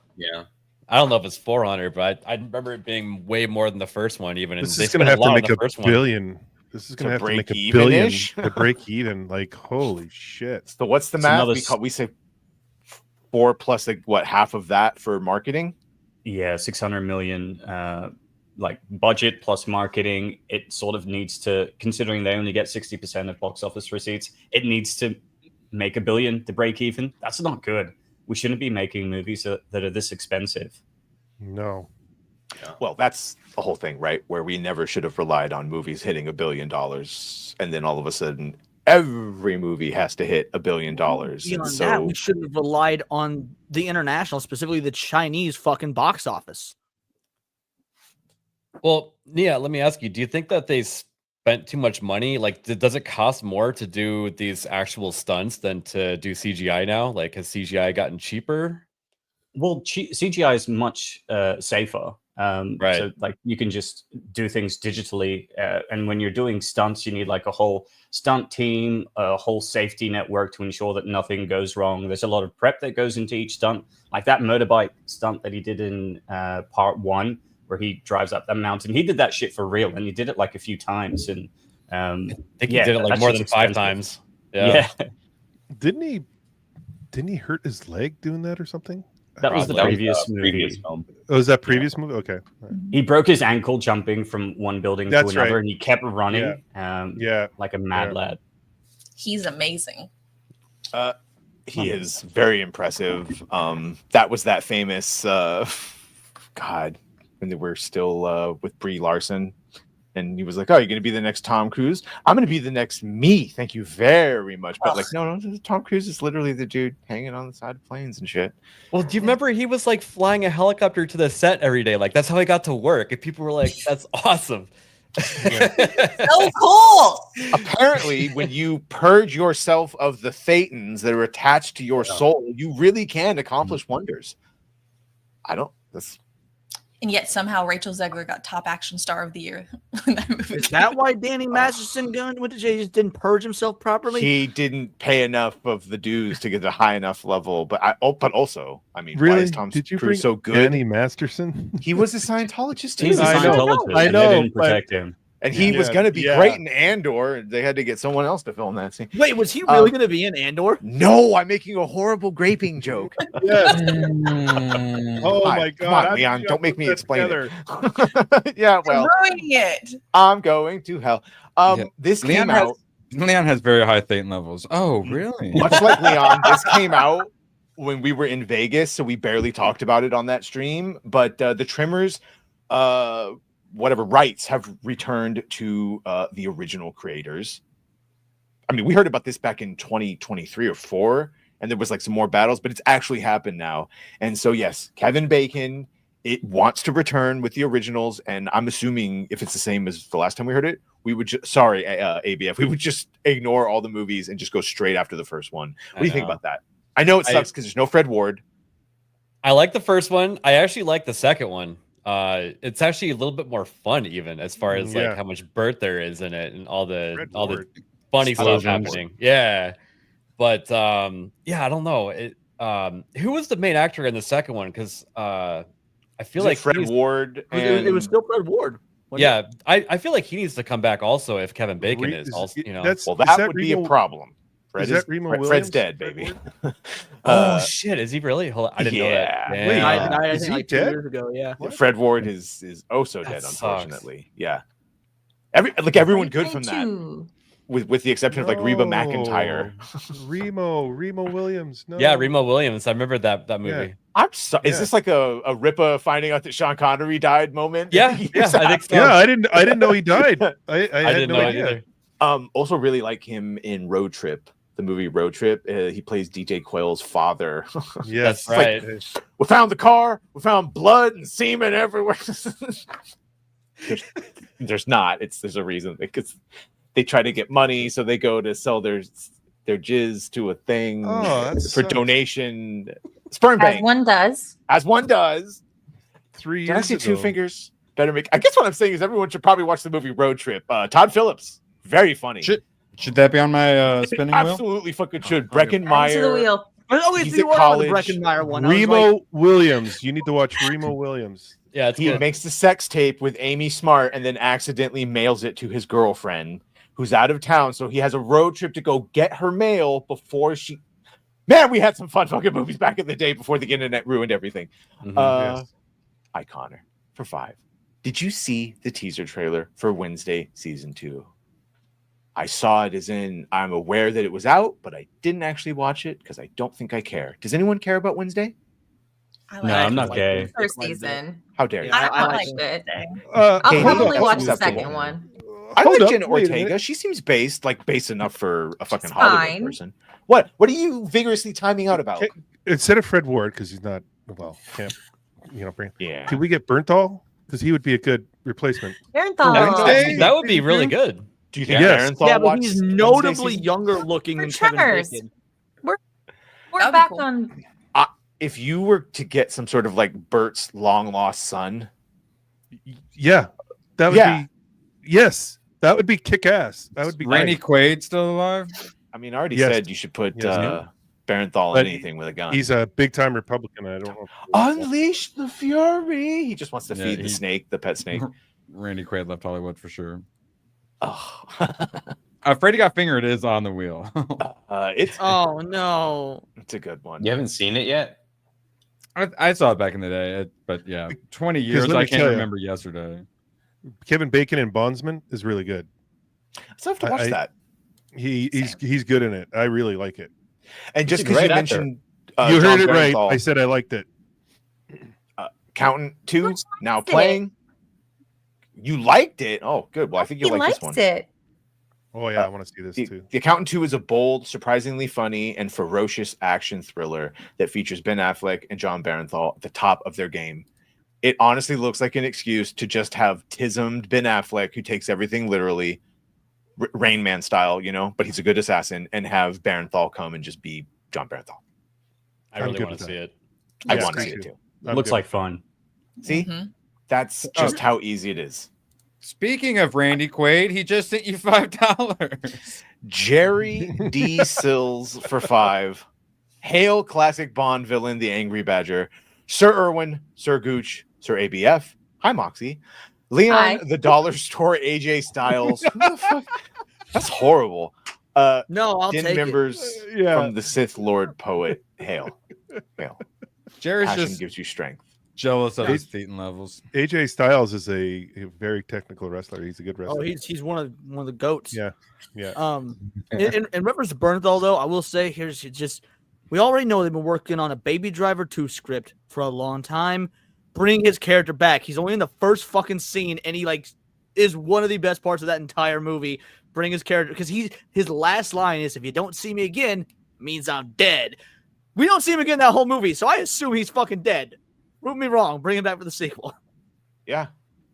I don't know if it's 400, but I remember it being way more than the first one. Even this is going to have to make $1 billion. This is going to have to make $1 billion to break even. Like, holy shit! So what's the math? We say 4 plus like what, half of that for marketing? Yeah, 600 million. Like budget plus marketing, it sort of needs to, considering they only get 60% of box office receipts, it needs to make $1 billion to break even. That's not good. We shouldn't be making movies that are this expensive. No. Well, that's the whole thing, right? Where we never should have relied on movies hitting $1 billion, and then all of a sudden every movie has to hit $1 billion. Beyond that, we shouldn't have relied on the international, specifically the Chinese fucking box office. Well, Nia, let me ask you, do you think that they spent too much money? Like, does it cost more to do these actual stunts than to do CGI now? Like, has CGI gotten cheaper? Well, CGI is much safer. Right. So, like, you can just do things digitally. And when you're doing stunts, you need, like, a whole stunt team, a whole safety network to ensure that nothing goes wrong. There's a lot of prep that goes into each stunt. Like that motorbike stunt that he did in part 1, where he drives up that mountain. He did that shit for real, and he did it like a few times. And I think he did it like more than 5 times. Yeah. Didn't he hurt his leg doing that or something? That was the previous movie. Previous film. Oh, was that previous movie? Okay. He broke his ankle jumping from one building to another, right. and he kept running. Like a mad lad. He's amazing. He is very impressive. That was that famous God, when they were still with Brie Larson, and he was like, "Oh, you're gonna be the next Tom Cruise? I'm gonna be the next me. Thank you very much." But like, no, Tom Cruise is literally the dude hanging on the side of planes and shit. Well, do you remember he was like flying a helicopter to the set every day? Like that's how he got to work, and people were like, "That's awesome." So cool. Apparently, when you purge yourself of the thetans that are attached to your soul, you really can accomplish wonders. And yet somehow Rachel Zegler got top action star of the year in that movie. Is that why Danny Masterson went to jail? He just didn't purge himself properly? He didn't pay enough of the dues to get a high enough level. But also, I mean, really? Why is Tom Did you Cruise so good? Danny Masterson? He was a Scientologist too. He's a Scientologist. I know. They didn't protect him. And he was going to be great in Andor. They had to get someone else to film that scene. Wait, was he really going to be in Andor? No, I'm making a horrible graping joke. Yes. Oh my God. Come on, Leon, don't make me explain it. Yeah, well. Ruining it. I'm going to hell. This Leon came out. Leon has very high thetan levels. Oh, really? Much like Leon, this came out when we were in Vegas, so we barely talked about it on that stream. But the Tremors, whatever rights have returned to the original creators. I mean, we heard about this back in 2023 or 4, and there was like some more battles, but it's actually happened now. And so, yes, Kevin Bacon, it wants to return with the originals, and I'm assuming if it's the same as the last time we heard it, we would ABF, we would just ignore all the movies and just go straight after the first one. What do you think about that? I know it sucks because there's no Fred Ward. I like the first one. I actually like the second one. It's actually a little bit more fun, even as far as like how much Bert there is in it and all the funny stuff happening. Yeah, but I don't know. Who was the main actor in the second one? Because I feel like Fred Ward. It was still Fred Ward. Yeah, I feel like he needs to come back also if Kevin Bacon is also, well, that would be a problem. Fred's dead, baby. Shit, is he really? Hold on, I didn't know that. Wait, I is think he like 2 dead? years ago. Yeah. Fred Ward is also That dead, sucks. unfortunately. Yeah. Everyone good from that. With the exception of like Reba McEntire. Remo Williams. No. Yeah, Remo Williams. I remember that movie. I'm sorry. Is this like a Ripa finding out that Sean Connery died moment? Yeah, I think so. Yeah, I didn't know he died. I had didn't no know idea. it either. Also really like him in Road Trip, the movie Road Trip. He plays DJ Quayle's father. Yes, that's right. We found the car. We found blood and semen everywhere. There's not. There's a reason because they try to get money, so they go to sell their jizz to a thing for donation. Sperm bank. As one does. 3 years Did I see ago. 2 fingers? Better make. I guess what I'm saying is everyone should probably watch the movie Road Trip. Todd Phillips, very funny. Should that be on my spinning wheel? Absolutely fucking should. Breckenmeyer. To the wheel. I always He's see at one on the college. Breckenmeyer one. I was Remo like, Williams. You need to watch Remo Williams. Yeah, it's He good. makes the sex tape with Amy Smart and then accidentally mails it to his girlfriend who's out of town. So he has a road trip to go get her mail before she. Man, we had some fun fucking movies back in the day before the internet ruined everything. Yes. Hi, Connor, for 5. Did you see the teaser trailer for Wednesday season 2? I saw it as in I'm aware that it was out, but I didn't actually watch it because I don't think I care. Does anyone care about Wednesday? No, I'm not gay. First season. How dare you? I liked it. I'll I'll probably that's watch the acceptable. second one. I Hold like up, Jenna wait a Ortega. minute. She seems base enough for a fucking She's Hollywood fine. person. What are you vigorously timing out about? Instead of Fred Ward, because he's not can't bring. Yeah. Can we get Bernthal? Because he would be a good replacement. Barenthal. That would be really good. Do you think Yes. Barenthal yeah, but watched he's Wednesday notably season? younger looking than For Kevin Tremors. Bacon. We're That'd be back cool. on. If you were to get some sort of like Bert's long lost son, Yeah, that would be. Yes, that would be kick ass. That would be Randy great. Quaid still alive? I mean, I already Yes. said you should put Yes. Barenthal But in anything with a gun. He's a big time Republican. I don't know. Unleash the fury. He just wants to Yeah, feed the snake, the pet snake. Randy Quaid left Hollywood for sure. Oh. Freddy Got Fingered is on the wheel. It's Oh no. it's a good one. You haven't seen it yet? I saw it back in the day, but yeah, 20 years. let me I can't tell ya. remember yesterday. Kevin Bacon in Bondsman is really good. I still have to watch that. He's good in it. I really like it. And just He's a because you great actor. mentioned You John heard it right. Barenthal, I said I liked it. Accountant 2 Which now liked it? playing. You liked it? Oh, good. Well, I think He you'll like this likes one. it. Oh yeah, I want to see this too. The Accountant 2 is a bold, surprisingly funny, and ferocious action thriller that features Ben Affleck and John Barenthal at the top of their game. It honestly looks like an excuse to just have tismed Ben Affleck, who takes everything literally, Rain Man style, but he's a good assassin, and have Barenthal come and just be John Barenthal. I I'm really good want to with see that. it. I Yes, want to me see it too. too. I'm Looks good. like fun. See, that's just how easy it is. Speaking of Randy Quaid, he just sent you $5. Jerry D. Sills for 5. Hail classic Bond villain, the Angry Badger. Sir Irwin, Sir Gooch, Sir ABF. Hi, Moxie. Leon, Hi. the Dollar Store, AJ Styles. Who the fuck? That's horrible. No, I'll Din take members Yeah. from the Sith Lord poet. Hail. Hail. Jerry's Passion just gives you strength. jealous of his Thetan levels. AJ Styles is a very technical wrestler. He's a good wrestler. Oh, he's one of the goats. Yeah, yeah. In reference to Bernthal, though, I will say here's just we already know they've been working on a Baby Driver 2 script for a long time. Bring his character back. He's only in the first fucking scene, and he is one of the best parts of that entire movie. Bring his character because his last line is, "If you don't see me again, means I'm dead." We don't see him again that whole movie, so I assume he's fucking dead. Prove me wrong. Bring him back for the sequel. Yeah.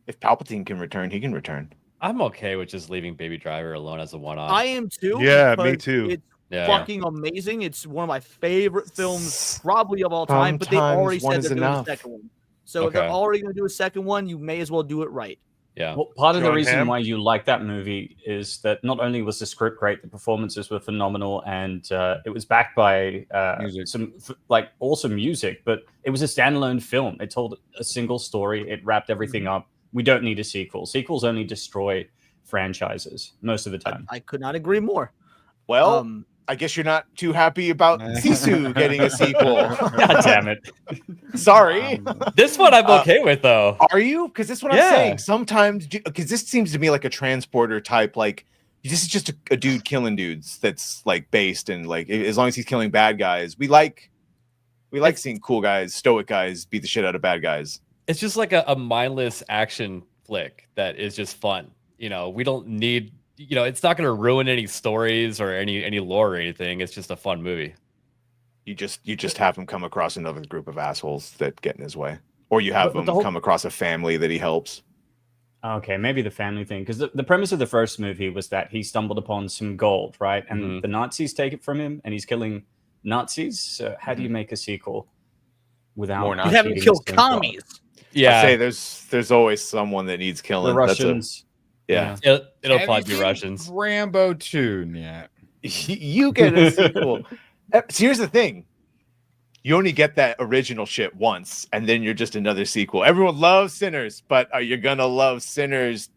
If Palpatine can return, he can return. I'm okay with just leaving Baby Driver alone as a one-off. I am too. Yeah, me because too. It's Yeah. fucking amazing. It's one of my favorite films, probably of all time. But they Sometimes already one said is they're doing a enough. second one. So if they're Okay. already going to do a second one, you may as well do it right. Yeah. Well, part of the John reason Hamm? why you like that movie is that not only was the script great, the performances were phenomenal, and it was backed by some awesome music. But it was a standalone film. It told a single story. It wrapped everything up. We don't need a sequel. Sequels only destroy franchises most of the time. I could not agree more. Well, I guess you're not too happy about Sisu getting a sequel. God damn it. Sorry. This one I'm okay with, though. Are you? Because this is what I'm saying. Sometimes, because this seems to me like a transporter type, like, this is just a dude killing dudes that's like based and like, as long as he's killing bad guys, we like seeing cool guys, stoic guys beat the shit out of bad guys. It's just like a mindless action flick that is just fun. You know, we don't need, you know, it's not going to ruin any stories or any lore or anything. It's just a fun movie. You just have him come across another group of assholes that get in his way, or you have him come across a family that he helps. Okay, maybe the family thing, because the premise of the first movie was that he stumbled upon some gold, right? And the Nazis take it from him, and he's killing Nazis. So how do you make a sequel without you haven't killed commies? I say there's always someone that needs killing. The Russians. Yeah. It'll probably be Russians. Rambo 2, yeah. You get a sequel. So here's the thing. You only get that original shit once, and then you're just another sequel. Everyone loves Sinners, but are you gonna love Sinners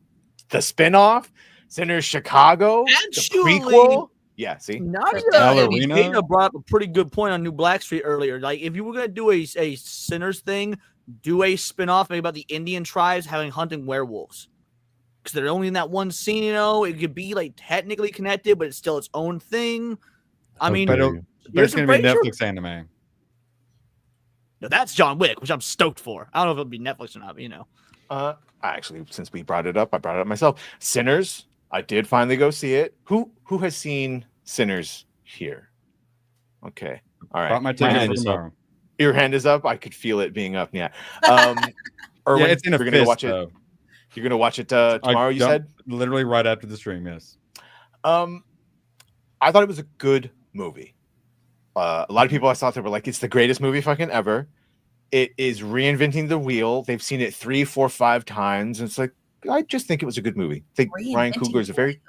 the spinoff? Sinners Chicago? Actually, the prequel? Yeah, see? Nadia brought up a pretty good point on New Blackstreet earlier. Like, if you were gonna do a Sinners thing, do a spinoff maybe about the Indian tribes hunting werewolves. Because they're only in that one scene, you know. It could be like technically connected, but it's still its own thing. I mean, but it's going to be Netflix anime. No, that's John Wick, which I'm stoked for. I don't know if it'll be Netflix or not, but you know. Actually, since we brought it up, I brought it up myself. Sinners, I did finally go see it. Who has seen Sinners here? Okay, all right. Brought my ticket tomorrow. Your hand is up. I could feel it being up. Yeah. Erwin, it's in a we're fist, gonna watch though. it. You're gonna watch it tomorrow. You said literally right after the stream. Yes. I thought it was a good movie. A lot of people I saw there were like, "It's the greatest movie fucking ever." It is reinventing the wheel. They've seen it 3, 4, 5 times. And it's like, I just think it was a good movie. I think Ryan Coogler is a very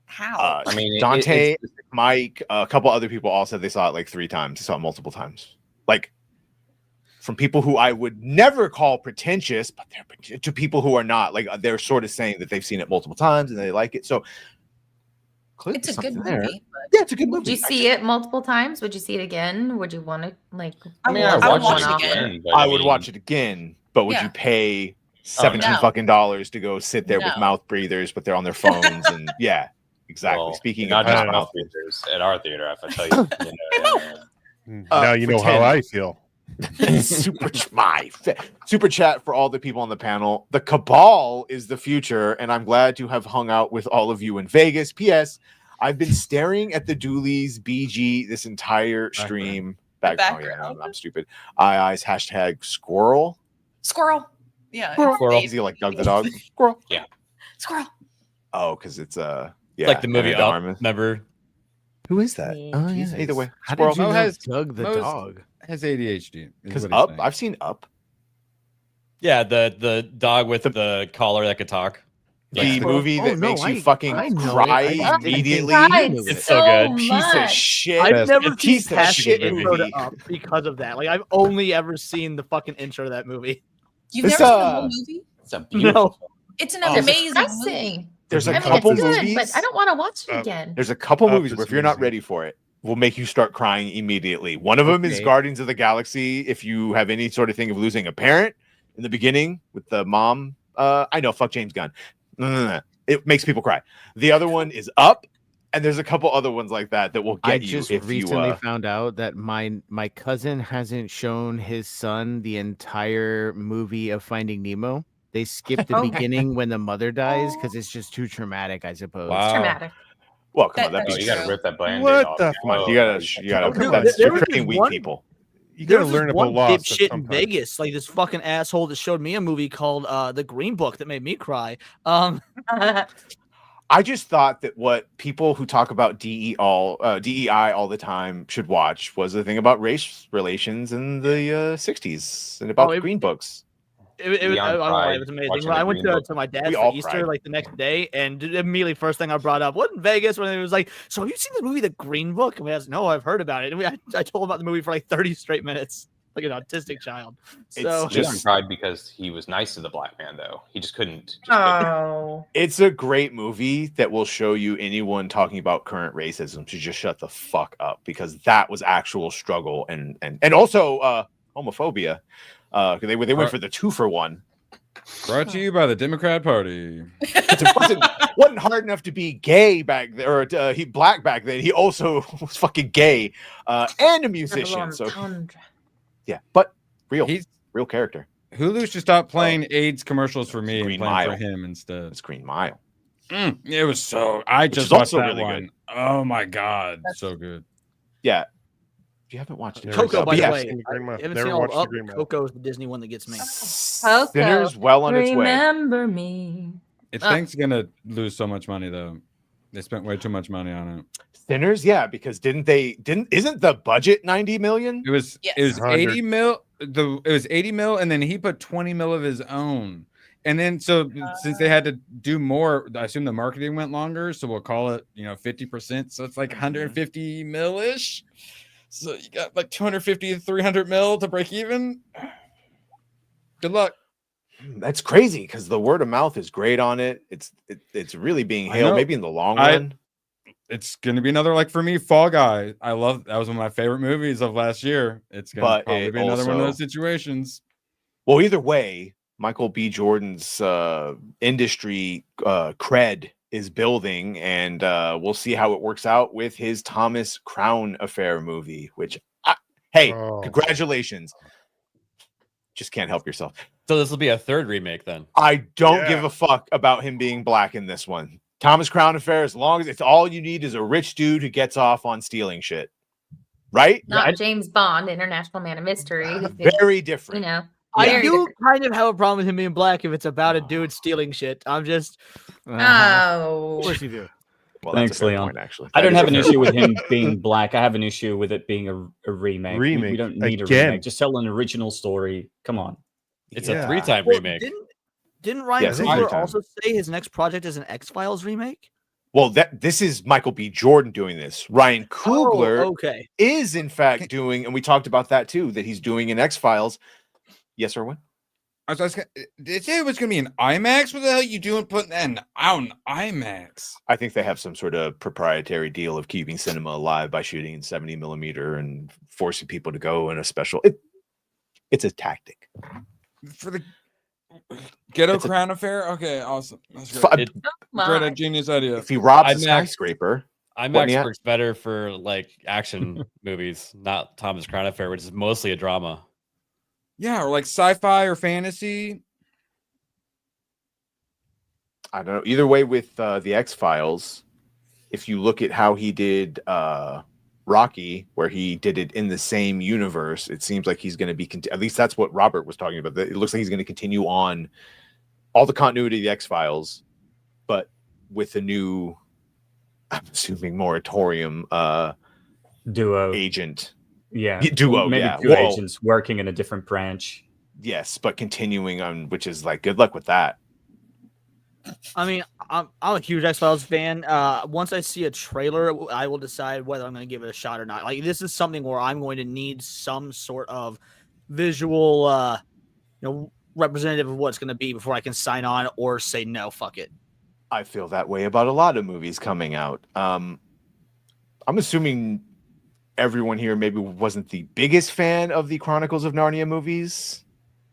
how? I mean, Dante, Mike, a couple other people all said they saw it like 3 times. They saw it multiple times. Like, from people who I would never call pretentious, but they're to people who are not, like, they're sort of saying that they've seen it multiple times and they like it. So it's a good movie. Yeah, it's a good movie. Would you see it multiple times? Would you see it again? Would you want to like? I mean, I would watch it again. I would watch it again, but would you pay $17 fucking dollars to go sit there with mouth breathers, but they're on their phones and yeah, exactly. Well, Speaking not of just mouth breathers at our theater, I have to tell you. Now you know how I feel. Super chat for all the people on the panel. The Cabal is the future, and I'm glad to have hung out with all of you in Vegas. P.S. I've been staring at the Dooley's BG this entire stream. I'm stupid. Eyes hashtag squirrel. Yeah. Squirrel. Is he like Doug the dog? Squirrel. Yeah. Squirrel. Oh, because it's yeah, like the movie Up. Remember? Who is that? Oh yeah. Either way, how did you know has Doug the dog? Has ADHD? Because Up, I've seen Up. Yeah, the dog with the collar that could talk. The movie that makes you fucking cry immediately. It's so good. Piece of shit. I've never seen piece of past shit the intro movie. to Up because of that. Like, I've only ever seen the fucking intro to that movie. You've never seen the whole movie? It's a beautiful. No. It's an amazing movie. There's a I mean, couple it's good, movies, but I don't want to watch it again. There's a couple movies where if you're not ready for it, will make you start crying immediately. One of them is Guardians of the Galaxy. If you have any sort of thing of losing a parent in the beginning with the mom, I know, fuck James Gunn. No. It makes people cry. The other one is Up, and there's a couple other ones like that will get you. I just recently found out that my cousin hasn't shown his son the entire movie of Finding Nemo. They skipped the beginning when the mother dies because it's just too traumatic, I suppose. It's traumatic. Well, come on, you gotta rip that band-aid What off. the Come on, you gotta. That's there you're was creating weak one- people. You There gotta was learn this about one loss. dipshit in at some point. Vegas, like this fucking asshole that showed me a movie called The Green Book that made me cry. I just thought that what people who talk about DEI all the time should watch was the thing about race relations in the 60s and about Green Books. It was amazing. I went to my dad's for Easter like the next day, and immediately first thing I brought up was in Vegas when it was like, "So have you seen the movie The Green Book?" And I was, "No, I've heard about it." And I told him about the movie for like 30 straight minutes. like an autistic child. It's So just cried because he was nice to the black man, though. He just couldn't. Oh, It's a great movie that will show you anyone talking about current racism to just shut the fuck up, because that was actual struggle and also homophobia. They went for the 2-for-1. Brought to you by the Democrat Party. It wasn't hard enough to be gay back there, or he black back then. He also was fucking gay and a musician. So yeah, but he's real character. Hulu should stop playing AIDS commercials for me and playing Mile. for him instead. It's Green Mile. It was so. I Which just is watched also that really one. good. Oh my god, so good. Yeah. If you haven't watched it, Coco, by the yes. way, I haven't seen all of Coco's the Disney one that gets me. Sinner's well on its way. Remember me. It's Think's gonna lose so much money though. They spent way too much money on it. Sinners, yeah, because isn't the budget 90 million? It was 80 mil. It was 80 mil, and then he put 20 mil of his own. And then since they had to do more, I assume the marketing went longer. So we'll call it 50%. So it's like 150 mil-ish. So you got like 250 to 300 mil to break even. Good luck. That's crazy because the word of mouth is great on it. It's really being hailed. Maybe in the long run. It's gonna be another, like, for me, Fall Guy. I love that was one of my favorite movies of last year. It's gonna probably be another one of those situations. Well, either way, Michael B. Jordan's industry cred is building, and we'll see how it works out with his Thomas Crown Affair movie. Which, congratulations! Just can't help yourself. So this will be a third remake then. I don't give a fuck about him being black in this one. Thomas Crown Affair, as long as it's all you need is a rich dude who gets off on stealing shit. Right? Not James Bond, International Man of Mystery. Very different. I do kind of have a problem with him being black if it's about a dude stealing shit. I'm just of course you do. Well, thanks, Leon. Point, actually. I don't have an issue with him being black. I have an issue with it being a remake. We don't need a remake. Just tell an original story. Come on. It's a 3-time remake. Didn't Ryan Coogler also say his next project is an X-Files remake? Well, this is Michael B. Jordan doing this. Ryan Coogler is in fact doing, and we talked about that too, that he's doing an X-Files. Yes, Erwin? Did it say it was going to be an IMAX? What the hell are you doing putting that out in IMAX? I think they have some sort of proprietary deal of keeping cinema alive by shooting in 70 millimeter and forcing people to go in a special. It's a tactic. For the Ghetto Crown Affair? Okay, awesome. That's great. Great, genius idea. If he robs a skyscraper, IMAX works better for like action movies, not Thomas Crown Affair, which is mostly a drama. Yeah, or like sci-fi or fantasy. I don't know. Either way, with the X-Files, if you look at how he did Rocky, where he did it in the same universe, it seems like he's going to be, at least that's what Robert was talking about. It looks like he's going to continue on all the continuity of the X-Files, but with a new, I'm assuming, moratorium duo agent. Yeah, duo. Maybe two agents working in a different branch. Yes, but continuing on, which is like, good luck with that. I mean, I'm a huge X-Files fan. Once I see a trailer, I will decide whether I'm going to give it a shot or not. Like, this is something where I'm going to need some sort of visual, representative of what it's going to be before I can sign on or say no. Fuck it. I feel that way about a lot of movies coming out. I'm assuming everyone here maybe wasn't the biggest fan of the Chronicles of Narnia movies.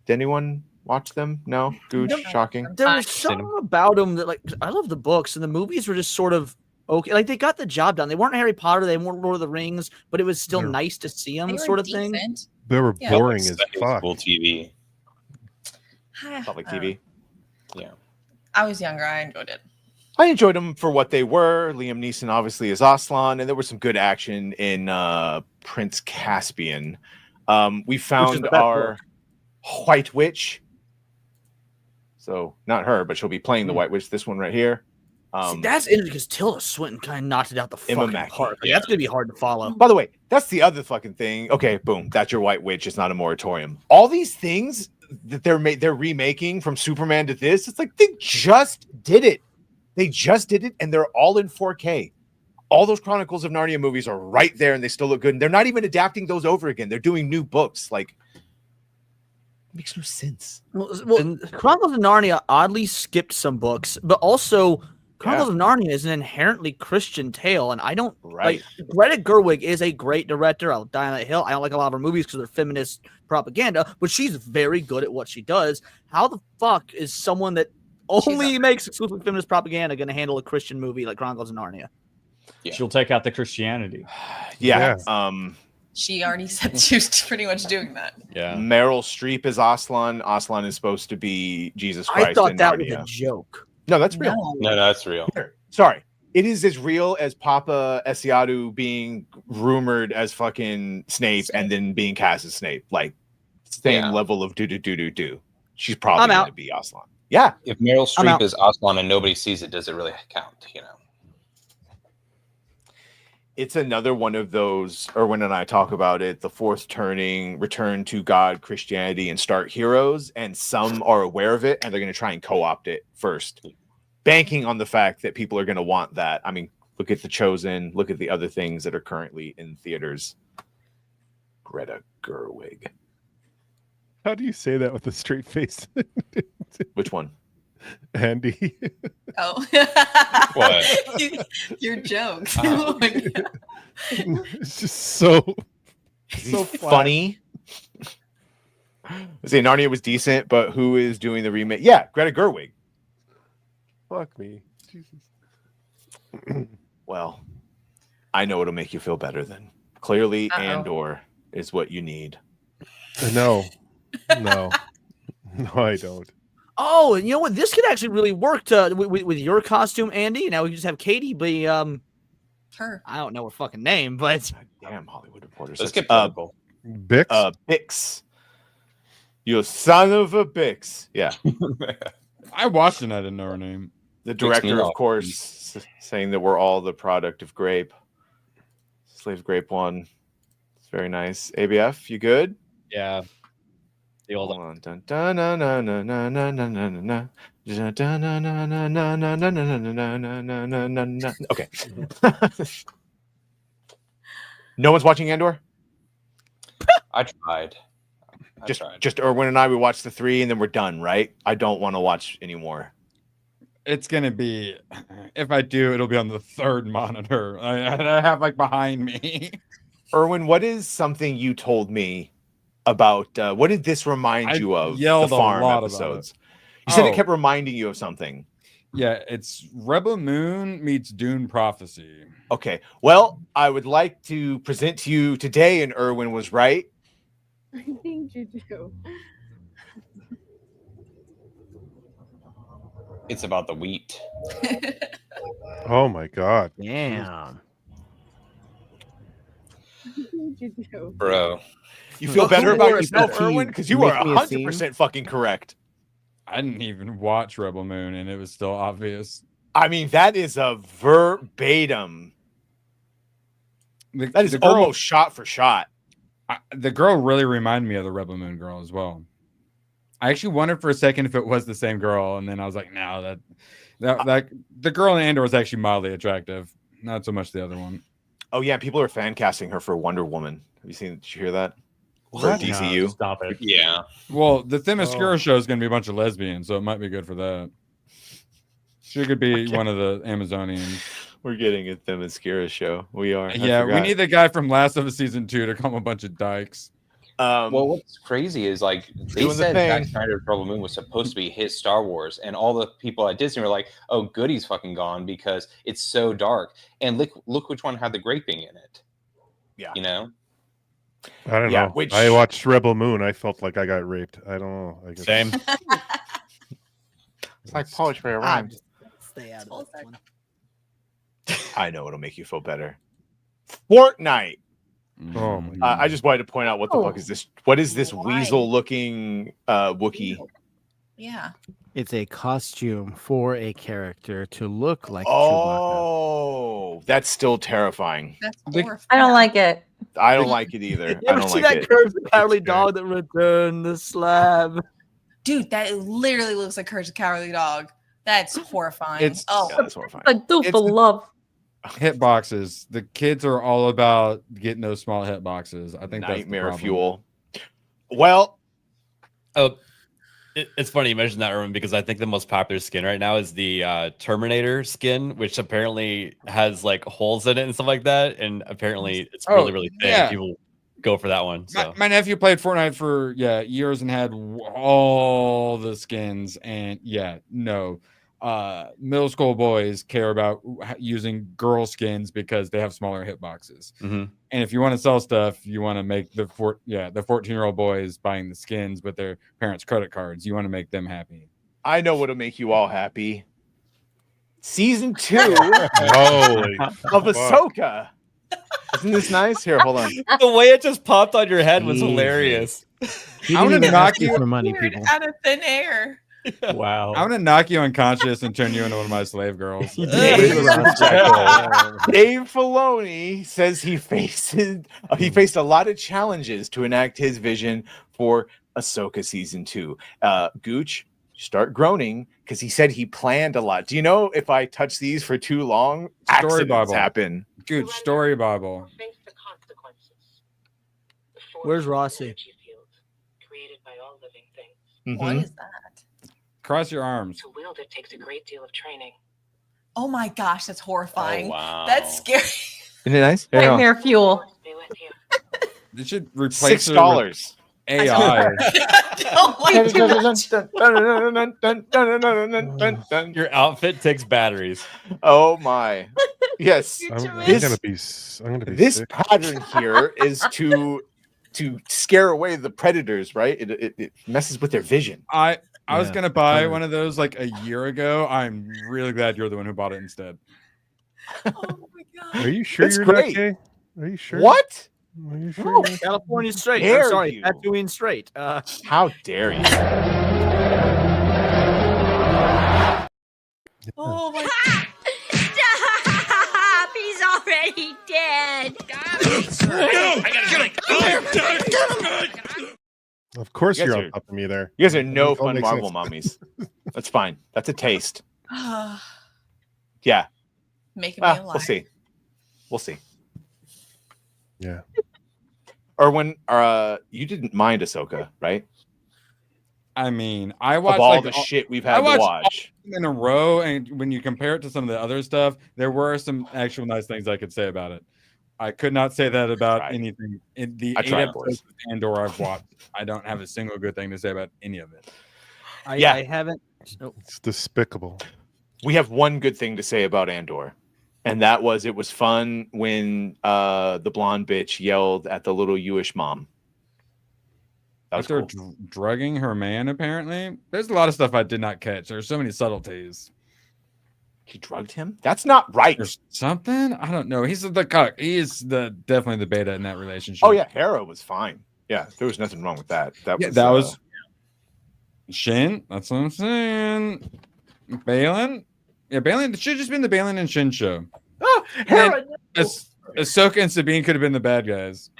Did anyone watch them? No? Gooch? Shocking. There was something about them that, like, I love the books, and the movies were just sort of okay. Like, they got the job done. They weren't Harry Potter, they weren't Lord of the Rings, but it was still nice to see them, sort of thing. They were boring as fuck. TV. Public TV. Yeah. I was younger. I enjoyed it. I enjoyed them for what they were. Liam Neeson obviously is Aslan, and there was some good action in Prince Caspian. We found our White Witch. So not her, but she'll be playing the White Witch. This one right here. See, that's interesting because Tilda Swinton kind of knocked it out the fucking park. Like, that's gonna be hard to follow. By the way, that's the other fucking thing. Okay, boom, that's your White Witch. It's not a moratorium. All these things that they're remaking from Superman to this, it's like they just did it. They just did it, and they're all in 4K. all those Chronicles of Narnia movies are right there, and they still look good. And they're not even adapting those over again. They're doing new books. Like, it makes no sense. Well, Chronicles of Narnia oddly skipped some books, but also Chronicles of Narnia is an inherently Christian tale, and I don't like. Greta Gerwig is a great director. I'll die on that hill. I don't like a lot of her movies because they're feminist propaganda, but she's very good at what she does. How the fuck is someone that only makes exclusive feminist propaganda going to handle a Christian movie like Chronicles of Narnia? Yeah. She'll take out the Christianity. Yeah. She already said she was pretty much doing that. Yeah. Meryl Streep is Aslan. Aslan is supposed to be Jesus Christ. I thought in that Narnia. was a joke. No, that's real. No, that's real. Sorry. It is as real as Papa Esiadu being rumored as fucking Snape and then being cast as Snape. Like, same level of do. She's probably going to be Aslan. Yeah. If Meryl Streep is Aslan and nobody sees it, does it really count? You know? It's another one of those, Erwin and I talk about it, the fourth turning, return to God, Christianity, and start heroes. And some are aware of it and they're going to try and co-opt it first, banking on the fact that people are going to want that. I mean, look at The Chosen, look at the other things that are currently in theaters. Greta Gerwig. How do you say that with a straight face? Which one? Andy. Oh. What? Your jokes. It's just so funny. I say Narnia was decent, but who is doing the remake? Yeah, Greta Gerwig. Fuck me. Jesus. Well, I know it'll make you feel better then. Clearly, Andor is what you need. No, I don't. Oh, and you know what? This could actually really work with your costume, Andy. Now we can just have Katie be her. I don't know her fucking name, but damn Hollywood Reporters. Let's get political. Bix. Bix. You son of a Bix. Yeah. I watched it. I didn't know her name. The director, of course, saying that we're all the product of grape. Slave Grape 1. It's very nice. ABF, you good? Yeah. The old one. Dun, dun, dun, dun, dun, dun, dun, dun, dun, dun. Dun, dun, dun, dun, dun, dun, dun, dun, dun, dun, dun, dun. Okay. No one's watching Andor? I tried. Just Erwin and I, we watched the 3 and then we're done, right? I don't want to watch anymore. It's gonna be, if I do, it'll be on the 3rd monitor. I have like behind me. Erwin, what is something you told me about? What did this remind you of? Yelled the farm a lot episodes. About it. You said it kept reminding you of something. Yeah, it's Rebel Moon meets Dune Prophecy. Okay, well, I would like to present to you today, and Erwin was right. I think you do. It's about the wheat. Oh my god. Damn. You do. Bro. You feel better about yourself, Erwin? Because you are 100% fucking correct. I didn't even watch Rebel Moon, and it was still obvious. I mean, that is a verbatim. That is the girl, almost shot for shot. The girl really reminded me of the Rebel Moon girl as well. I actually wondered for a second if it was the same girl, and then I was like, no, that the girl in Andor was actually mildly attractive, not so much the other one. Oh yeah, people are fan casting her for Wonder Woman. Have you seen? Did you hear that? For What? DCU. No, stop it. Yeah. Well, the Themyscira show is going to be a bunch of lesbians, so it might be good for that. She could be one of the Amazonians. We're getting a Themyscira show. We are. Yeah, we need the guy from Last of Us season 2 to come a bunch of dykes. Well, what's crazy is like they said Zack Snyder's Rebel Moon was supposed to be his Star Wars, and all the people at Disney were like, "Oh, Goody's fucking gone because it's so dark." And look which one had the graping in it. Yeah, you know. I don't know. I watched Rebel Moon. I felt like I got raped. I don't know. I guess. Same. It's like poetry rhymes. Stay out of this one. I know it'll make you feel better. Fortnite. Oh my God. I just wanted to point out what the fuck is this? What is this weasel-looking Wookiee? Yeah. It's a costume for a character to look like Chewbacca. Oh, that's still terrifying. That's horrifying. I don't like it. I don't like it either. You I ever don't see like that it. Courage the Cowardly Dog that returned the slab? Dude, that literally looks like Courage the Cowardly Dog. That's horrifying. It's oh, yeah, that's horrifying. I do for love. hitboxes. The kids are all about getting those small hitboxes. I think nightmare that's fuel. Well, it's funny you mentioned that, Erwin, because I think the most popular skin right now is the Terminator skin, which apparently has like holes in it and stuff like that, and apparently it's really, really thin. Yeah. People go for that one. So My nephew played Fortnite for years and had all the skins, and middle school boys care about using girl skins because they have smaller hitboxes. And if you want to sell stuff, you want to make the 14-year-old boys buying the skins with their parents' credit cards. You want to make them happy. I know what'll make you all happy. Season 2 of Ahsoka. Isn't this nice? Here, hold on. The way it just popped on your head was hilarious. I'm gonna knock you for money, people. Out of thin air. Wow. I'm gonna knock you unconscious and turn you into one of my slave girls. Dave Filoni says he faced a lot of challenges to enact his vision for Ahsoka season 2. Gooch, start groaning because he said he planned a lot. Do you know if I touch these for too long, accidents happen? Gooch, story Bible. Where's Rossi? What is that? Cross your arms. To wield it takes a great deal of training. Oh my gosh, that's horrifying. Oh, wow. That's scary. Isn't it nice? Nightmare fuel. They should replace $6. AI. Your outfit takes batteries. Oh my. Yes. I'm gonna be this sick. pattern here is to scare away the predators, right? It messes with their vision. I was gonna buy one of those like a year ago. I'm really glad you're the one who bought it instead. Oh my god. Are you sure It's you're great. not gay? Are you sure? What? Are you sure? No, California straight. Dare I'm sorry, you. Tatooine straight. How dare you? Oh my Stop! He's already dead. Of course You guys you're on are- top of me there. You guys are no It all fun makes Marvel sense. mommies. That's fine. That's a taste. god. Yeah. Making me alive. We'll see. We'll see. Yeah. Or when you didn't mind Ahsoka, right? I mean, I watched Of all like, the shit we've I had to watched watch. all of them in a row, and when you compare it to some of the other stuff, there were some actual nice things I could say about it. I could not say that about anything in the I 8 tried, episodes of Andor I've watched. I don't have a single good thing to say about any of it. I haven't. It's despicable. We have one good thing to say about Andor, and that was it was fun when the blonde bitch yelled at the little Jewish mom. That was After cool. drugging her man, apparently. There's a lot of stuff I did not catch. There's so many subtleties. He drugged him? That's not right. There's something? I don't know. He's the cuck. He is definitely the beta in that relationship. Oh yeah, Hera was fine. Yeah, there was nothing wrong with that. That was Shin. That's what I'm saying. Balin. Yeah, Balin. It should have just been the Balin and Shin show. Oh, Hera. Ahsoka and Sabine could have been the bad guys.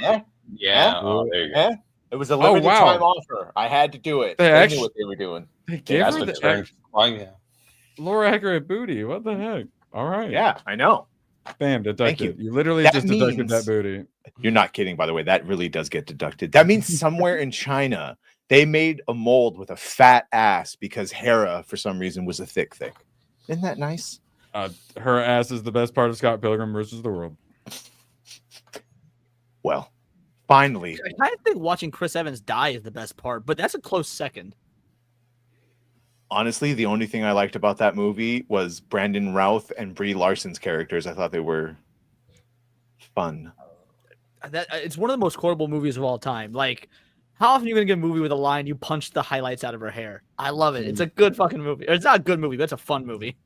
Yeah. Oh, there you go. It was a limited wow. time offer. I had to do it. They They actually- knew what they were doing. They gave That's her what the turned. Yeah. lore accurate booty. What the heck? All right. Yeah, I know. Bam, deducted. you. You literally That just deducted means- that booty. You're not kidding, by the way. That really does get deducted. That means somewhere in China, they made a mold with a fat ass because Hera, for some reason, was a thick. Isn't that nice? Her ass is the best part of Scott Pilgrim versus the World. Well, finally. I kind of think watching Chris Evans die is the best part, but that's a close second. Honestly, the only thing I liked about that movie was Brandon Routh and Brie Larson's characters. I thought they were fun. It's one of the most quotable movies of all time. Like, how often are you gonna get a movie with a line you punch the highlights out of her hair? I love it. It's a good fucking movie. Or it's not a good movie, but it's a fun movie.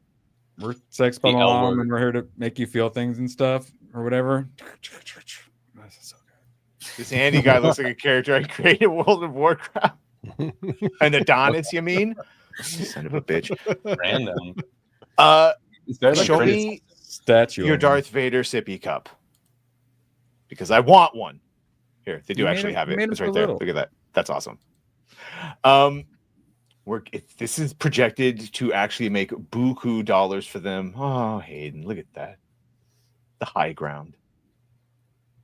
We're sex The L bomb word. and we're here to make you feel things and stuff or whatever. This Andy guy looks like a character I created in World of Warcraft. An Adonis, you mean? Son of a bitch. Random. Show me statue your of him. Darth Vader sippy cup. Because I want one. Here, they do You made actually it- have you it. made it It's for right there. little. Look at that. That's awesome. This is projected to actually make buku dollars for them. Oh, Hayden, look at that. the high ground.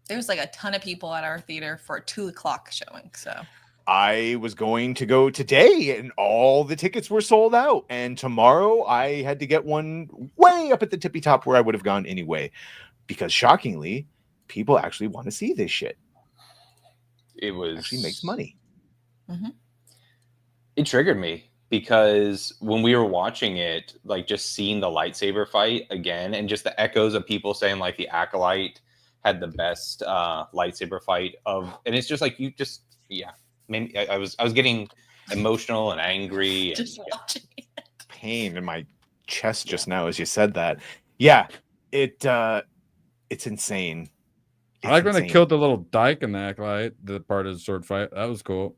There was like a ton of people at our theater for a 2:00 showing. So I was going to go today, and all the tickets were sold out. And tomorrow, I had to get one way up at the tippy top where I would have gone anyway, because shockingly, people actually want to see this shit. It actually makes money. Mm-hmm. It triggered me because when we were watching it, like just seeing the lightsaber fight again, and just the echoes of people saying like the Acolyte had the best lightsaber fight of, and it's just like maybe I was getting emotional and angry. Just watching it. Pain in my chest just now as you said that. Yeah, it's insane. I like when they killed the little dyke in the Acolyte, the part of the sword fight. That was cool.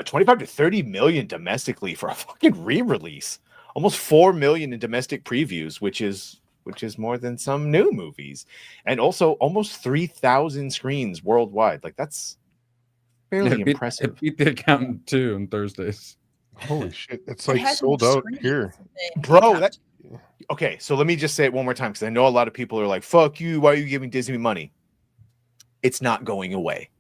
25 to 30 million domestically for a fucking re-release. Almost 4 million in domestic previews, which is more than some new movies. And also almost 3,000 screens worldwide. Like, that's fairly impressive. It beat The Accountant too on Thursdays. Holy shit. It's like sold out here. Bro, okay, so let me just say it one more time, because I know a lot of people are like, fuck you, why are you giving Disney money? It's not going away.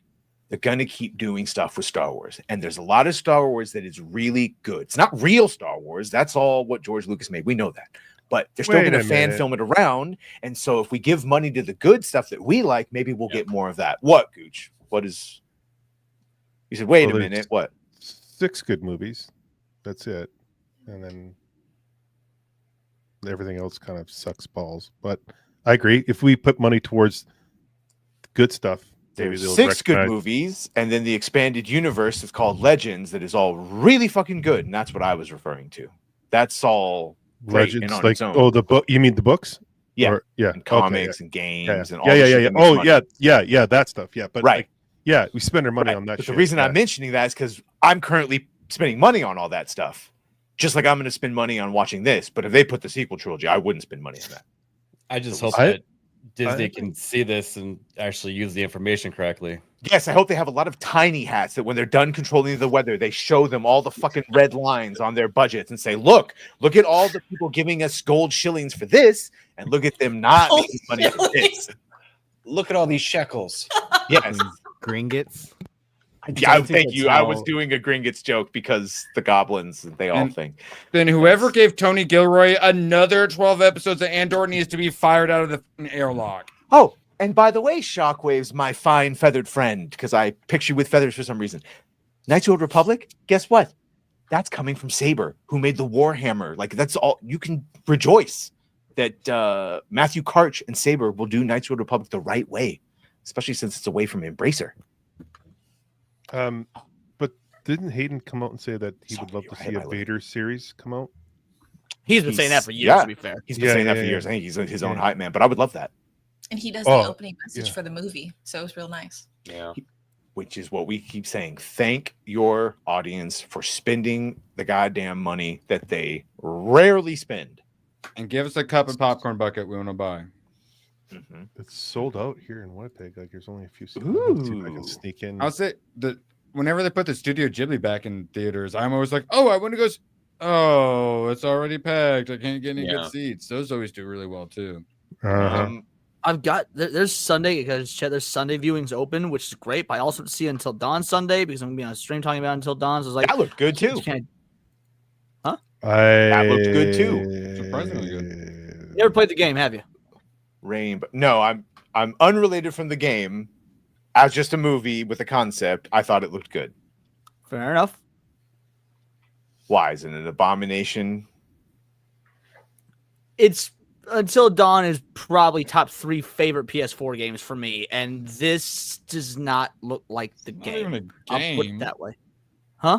They're going to keep doing stuff with Star Wars. And there's a lot of Star Wars that is really good. It's not real Star Wars. That's all what George Lucas made. We know that. But they're still going to fan film it around. And so if we give money to the good stuff that we like, maybe we'll get more of that. What, Gooch? What is... You said, wait a minute. What? 6 good movies. That's it. And then everything else kind of sucks balls. But I agree. If we put money towards good stuff, there's 6 good movies, and then the expanded universe is called Legends that is all really fucking good, and that's what I was referring to. That's all Legends, like the book. You mean the books? Yeah, yeah, and comics and games and all. Yeah, that stuff. Yeah, but right, we spend our money on that. But shit. The reason I'm mentioning that is because I'm currently spending money on all that stuff, just like I'm going to spend money on watching this. But if they put the sequel trilogy, I wouldn't spend money on that. I just hope that Disney can see this and actually use the information correctly. Yes, I hope they have a lot of tiny hats that when they're done controlling the weather, they show them all the fucking red lines on their budgets and say, look at all the people giving us gold shillings for this, and look at them not making money for this. Look at all these shekels. Yes. Gringotts. Yeah, thank you. I was doing a Gringotts joke because the goblins, they all think. Then whoever gave Tony Gilroy another 12 episodes of Andor needs to be fired out of the airlock. Oh, and by the way, Shockwave's my fine feathered friend, because I picture you with feathers for some reason. Knights of the Old Republic, guess what? That's coming from Saber, who made the Warhammer. Like, that's all. You can rejoice that Matthew Karch and Saber will do Knights of the Old Republic the right way, especially since it's away from Embracer. But didn't Hayden come out and say that he would love to see a Vader series come out? He's been saying that for years, to be fair. He's been saying that for years. I think he's his own hype man, but I would love that. And he does the opening message for the movie, so it was real nice. Yeah. Which is what we keep saying. Thank your audience for spending the goddamn money that they rarely spend. And give us a cup and popcorn bucket we want to buy. Mm-hmm. It's sold out here in Winnipeg. Like, there's only a few. Ooh. See if I can sneak in. I'll say that whenever they put the Studio Ghibli back in theaters, I'm always like, oh, I want to go. Oh, it's already packed. I can't get any good seats. Those always do really well too. I've got there's Sunday, because there's Sunday viewings open, which is great. But I also see Until Dawn Sunday because I'm gonna be on a stream talking about Until Dawn. So it's like that looked good too. Huh? That looked good too. Surprisingly good. You ever played the game? Have you? Rainbow? No, I'm unrelated from the game. As just a movie with a concept, I thought it looked good. Fair enough. Why is it an abomination? It's Until Dawn is probably top 3 favorite PS4 games for me, and this does not look like the game. Not even a game. I'll put it that way. Huh?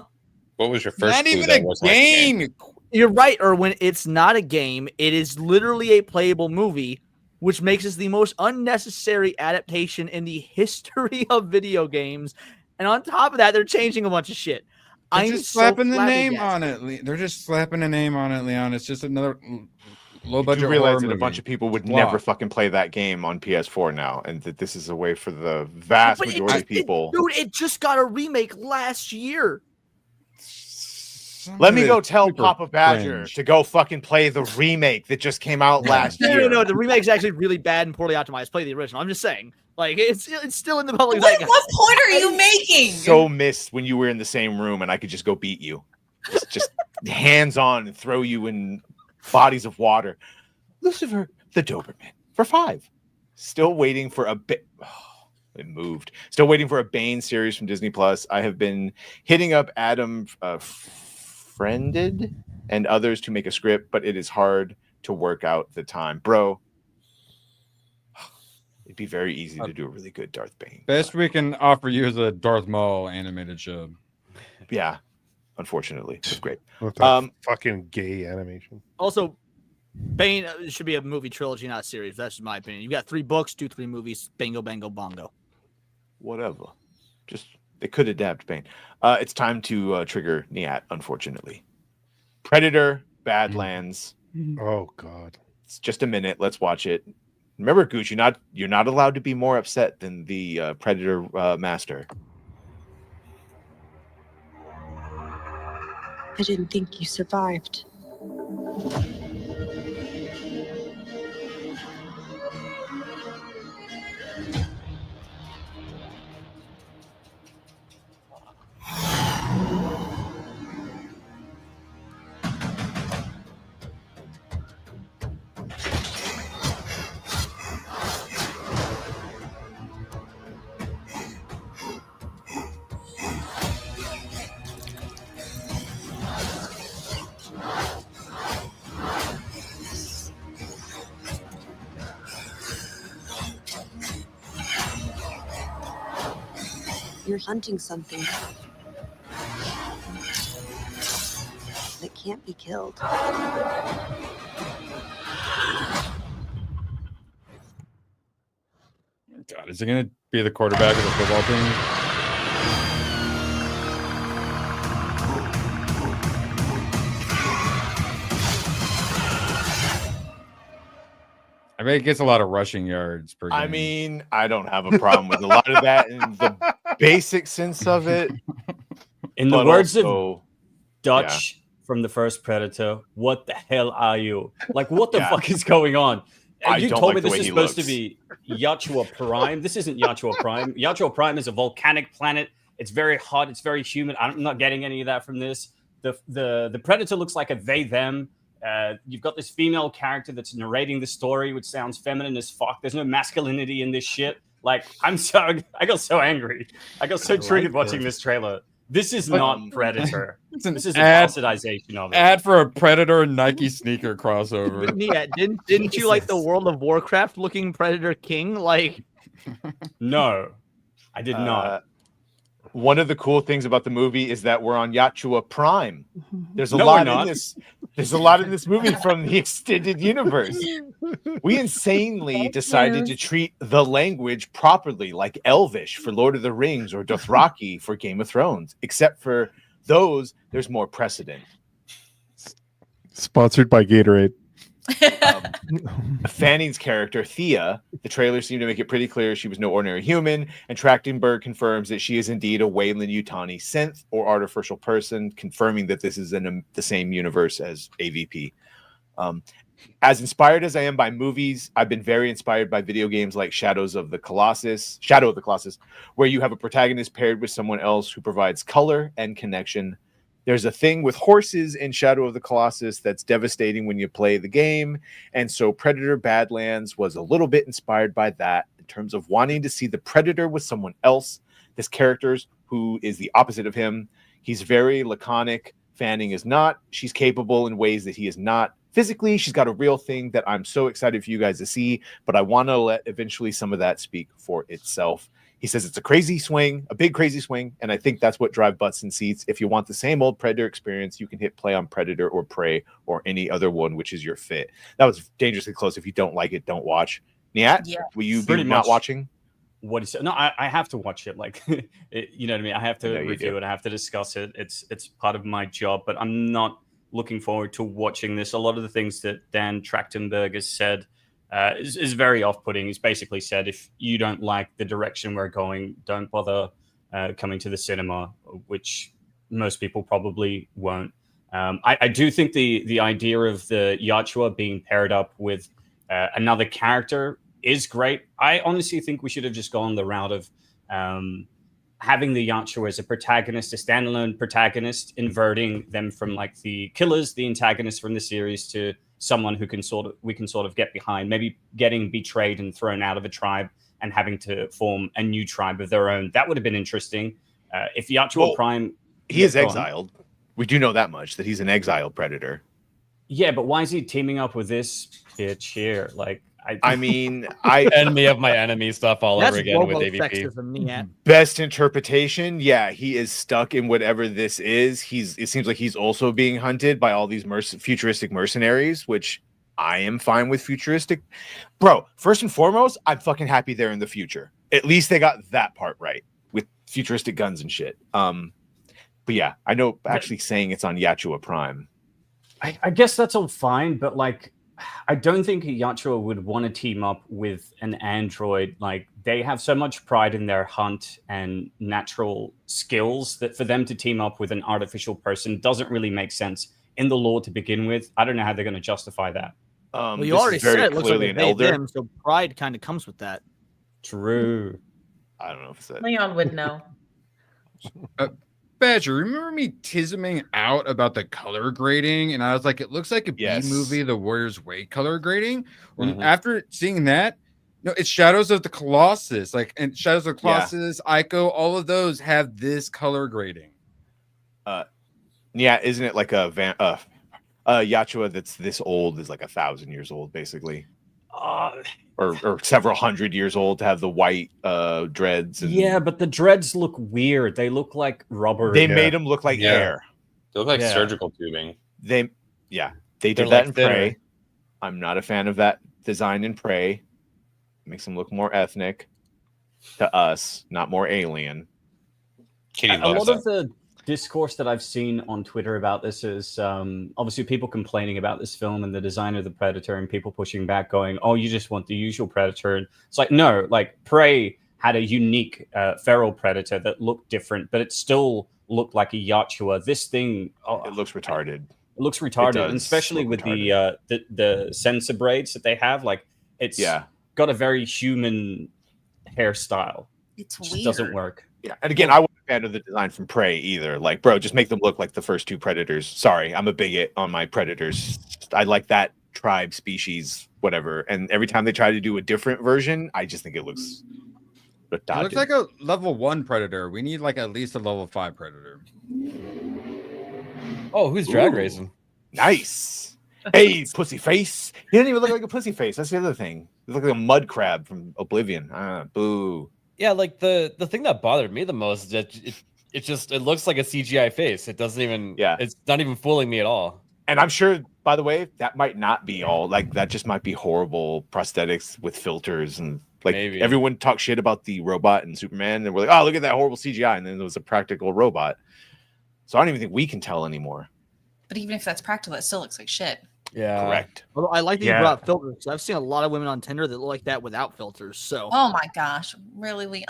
What was your first? Not even a game. You're right, Erwin. It's not a game. It is literally a playable movie, which makes this the most unnecessary adaptation in the history of video games. And on top of that, they're changing a bunch of shit. They're just slapping the name on it. They're just slapping a name on it, Leon. It's just another low budget. You realize that movie. a bunch of people would never fucking play that game on PS4 now, and that this is a way for the vast majority of people. Dude, it just got a remake last year. Let me go tell Papa Badger to go fucking play the remake that just came out last year. No, the remake's actually really bad and poorly optimized. Play the original. I'm just saying, like it's still in the public. What point are you making? So missed when you were in the same room and I could just go beat you, just hands on and throw you in bodies of water. Lucifer the Doberman for 5. Still waiting for a bit. It moved. Still waiting for a Bane series from Disney Plus. I have been hitting up Adam Friended and others to make a script, but it is hard to work out the time. Bro, it'd be very easy to do a really good Darth Bane. Best we can offer you is a Darth Maul animated show. Yeah, unfortunately. It's great. With that fucking gay animation. Also, Bane should be a movie trilogy, not a series. That's just my opinion. You got 3 books, do 3 movies. Bingo, bango, bongo. Whatever. Just they could adapt Bane. It's time to trigger Niat, unfortunately. Predator, Badlands. Oh God. It's just a minute. Let's watch it. Remember, Gooch, you're not allowed to be more upset than the Predator master. I didn't think you survived. You're hunting something that can't be killed. God, is he going to be the quarterback of the football team? I mean, it gets a lot of rushing yards per game. I mean, I don't have a problem with a lot of that in the basic sense of it. In the words of Dutch from the first Predator, what the hell are you? Like, what the fuck is going on? You told me this is supposed to be Yachua Prime. This isn't Yachua Prime. Yachua Prime is a volcanic planet. It's very hot. It's very humid. I'm not getting any of that from this. The Predator looks like a they-them. You've got this female character that's narrating the story, which sounds feminine as fuck. There's no masculinity in this shit. Like, I got so angry. I got so triggered watching this trailer. This is not Predator. This is a bastardization of it. Ad for a Predator Nike sneaker crossover. Yeah, didn't you like the World of Warcraft looking Predator King? Like, no, I did not. One of the cool things about the movie is that we're on Yachua Prime. There's a lot in this. There's a lot in this movie from the extended universe. We insanely decided to treat the language properly, like Elvish for Lord of the Rings or Dothraki for Game of Thrones. Except for those, there's more precedent. Sponsored by Gatorade. Fanning's character, Thea, the trailer seemed to make it pretty clear she was no ordinary human, and Trachtenberg confirms that she is indeed a Weyland-Yutani synth or artificial person, confirming that this is in the same universe as AVP. As inspired as I am by movies, I've been very inspired by video games like Shadow of the Colossus, where you have a protagonist paired with someone else who provides color and connection. There's a thing with horses in Shadow of the Colossus that's devastating when you play the game. And so Predator Badlands was a little bit inspired by that in terms of wanting to see the Predator with someone else. This character who is the opposite of him. He's very laconic. Fanning is not. She's capable in ways that he is not. Physically, she's got a real thing that I'm so excited for you guys to see. But I want to let eventually some of that speak for itself. He says it's a crazy swing, a big crazy swing, and I think that's what drives butts in seats. If you want the same old Predator experience, you can hit play on Predator or Prey or any other one, which is your fit. That was dangerously close. If you don't like it, don't watch. Niat, will you be not watching? What is it? No, I have to watch it. Like, you know what I mean? I have to review it. I have to discuss it. It's part of my job, but I'm not looking forward to watching this. A lot of the things that Dan Trachtenberg has said is very off-putting. He's basically said, if you don't like the direction we're going, don't bother coming to the cinema, which most people probably won't. I do think the idea of the Yachua being paired up with another character is great. I honestly think we should have just gone the route of having the Yachua as a protagonist, a standalone protagonist, inverting them from like the killers, the antagonists from the series, to someone who we can sort of get behind, maybe getting betrayed and thrown out of a tribe and having to form a new tribe of their own. That would have been interesting. If Yachua Prime... He is exiled. We do know that much, that he's an exiled predator. Yeah, but why is he teaming up with this bitch here? Like, I mean, enemy of my enemy stuff all over again with AVP. Best interpretation, yeah, he is stuck in whatever this is. It seems like he's also being hunted by all these futuristic mercenaries, which I am fine with futuristic. Bro, first and foremost, I'm fucking happy they're in the future. At least they got that part right with futuristic guns and shit. But yeah, I know actually saying it's on Yachua Prime. I guess that's all fine, but like, I don't think Yachua would want to team up with an android. Like, they have so much pride in their hunt and natural skills that for them to team up with an artificial person doesn't really make sense in the lore to begin with. I don't know how they're going to justify that. Well, you already said it looks like an elder, them, so pride kind of comes with that. True. I don't know if it's Leon would know. Badger, remember me tisming out about the color grading? And I was like, it looks like a B movie, The Warrior's Way color grading. After seeing that, no, it's Shadows of the Colossus. Like, and Shadows of the Colossus, Ico, all of those have this color grading. Yeah, isn't it like a Yachua that's this old is like 1,000 years old, basically? Or several hundred years old to have the white dreads. Yeah, but the dreads look weird. They look like rubber. They made them look like air. They look like surgical tubing. They did that like in Prey. I'm not a fan of that design in Prey. Makes them look more ethnic to us, not more alien. A lot of the discourse that I've seen on Twitter about this is obviously people complaining about this film and the design of the Predator, and people pushing back going, oh, you just want the usual Predator. And it's like, no, like Prey had a unique feral Predator that looked different, but it still looked like a Yachua. This thing, it looks retarded. It looks retarded, and especially with the sensor braids that they have. Like, it's got a very human hairstyle. It's weird. weird. Doesn't work. Yeah, and again, I wasn't a fan of the design from Prey either. Like, bro, just make them look like the first two Predators. Sorry, I'm a bigot on my Predators. I like that tribe, species, whatever. And every time they try to do a different version, I just think it looks retarded. It looks like a level 1 Predator. We need like at least a level 5 Predator. Oh, who's drag racing? Nice. Hey, pussy face. He didn't even look like a pussy face. That's the other thing. He looked like a mud crab from Oblivion. Boo. Yeah, like the thing that bothered me the most is that it looks like a CGI face. It doesn't even it's not even fooling me at all. And I'm sure, by the way, that might not be all. Like, that just might be horrible prosthetics with filters, and like everyone talks shit about the robot and Superman, and we're like, oh, look at that horrible CGI, and then it was a practical robot. So I don't even think we can tell anymore. But even if that's practical, it still looks like shit. Yeah, correct. Well, I like that you brought filters. I've seen a lot of women on Tinder that look like that without filters. So, oh my gosh, really, Leon?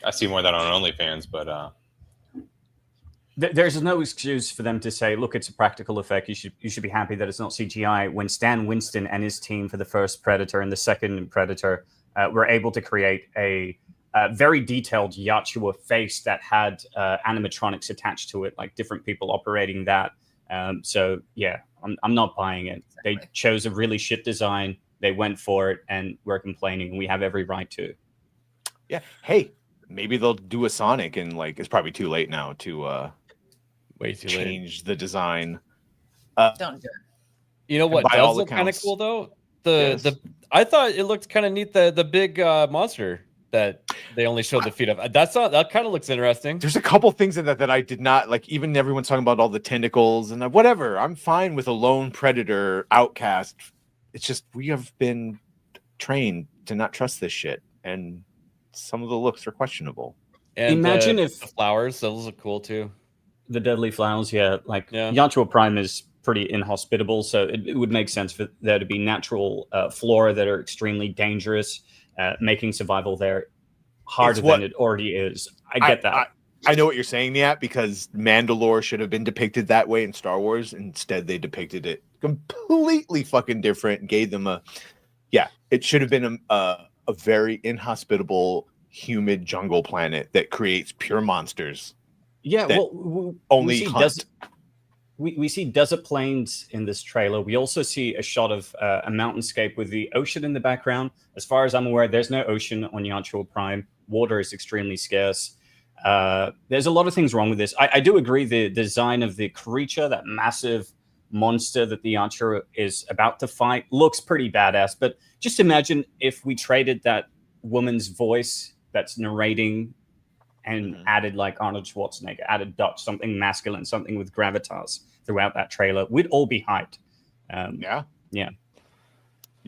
I see more of that on OnlyFans, but there's no excuse for them to say, "Look, it's a practical effect. You should be happy that it's not CGI." When Stan Winston and his team for the first Predator and the second Predator were able to create a very detailed Yachua face that had animatronics attached to it, like different people operating that. So yeah, I'm not buying it. They chose a really shit design. They went for it, and we're complaining. We have every right to. Yeah. Hey, maybe they'll do a Sonic, and like it's probably too late now to change the design. Don't do it. You know what does look kind of cool though? I thought it looked kind of neat. The big monster that they only showed the feet of. That kind of looks interesting. There's a couple things in that I did not like. Even everyone's talking about all the tentacles and whatever. I'm fine with a lone predator outcast. It's just we have been trained to not trust this shit, and some of the looks are questionable. And imagine if the flowers, those look cool too. The deadly flowers, Yachua Prime is pretty inhospitable, so it would make sense for there to be natural flora that are extremely dangerous, making survival there harder than it already is. I get that. I know what you're saying, Niat, because Mandalore should have been depicted that way in Star Wars. Instead, they depicted it completely fucking different and gave them it should have been a very inhospitable, humid jungle planet that creates pure monsters. Yeah, only hunt. We see desert plains in this trailer. We also see a shot of a mountainscape with the ocean in the background. As far as I'm aware, there's no ocean on Yantra Prime. Water is extremely scarce. There's a lot of things wrong with this. I do agree the design of the creature, that massive monster that the Yantra is about to fight, looks pretty badass. But just imagine if we traded that woman's voice that's narrating and added like Arnold Schwarzenegger, added Dutch, something masculine, something with gravitas throughout that trailer. We'd all be hyped. Yeah.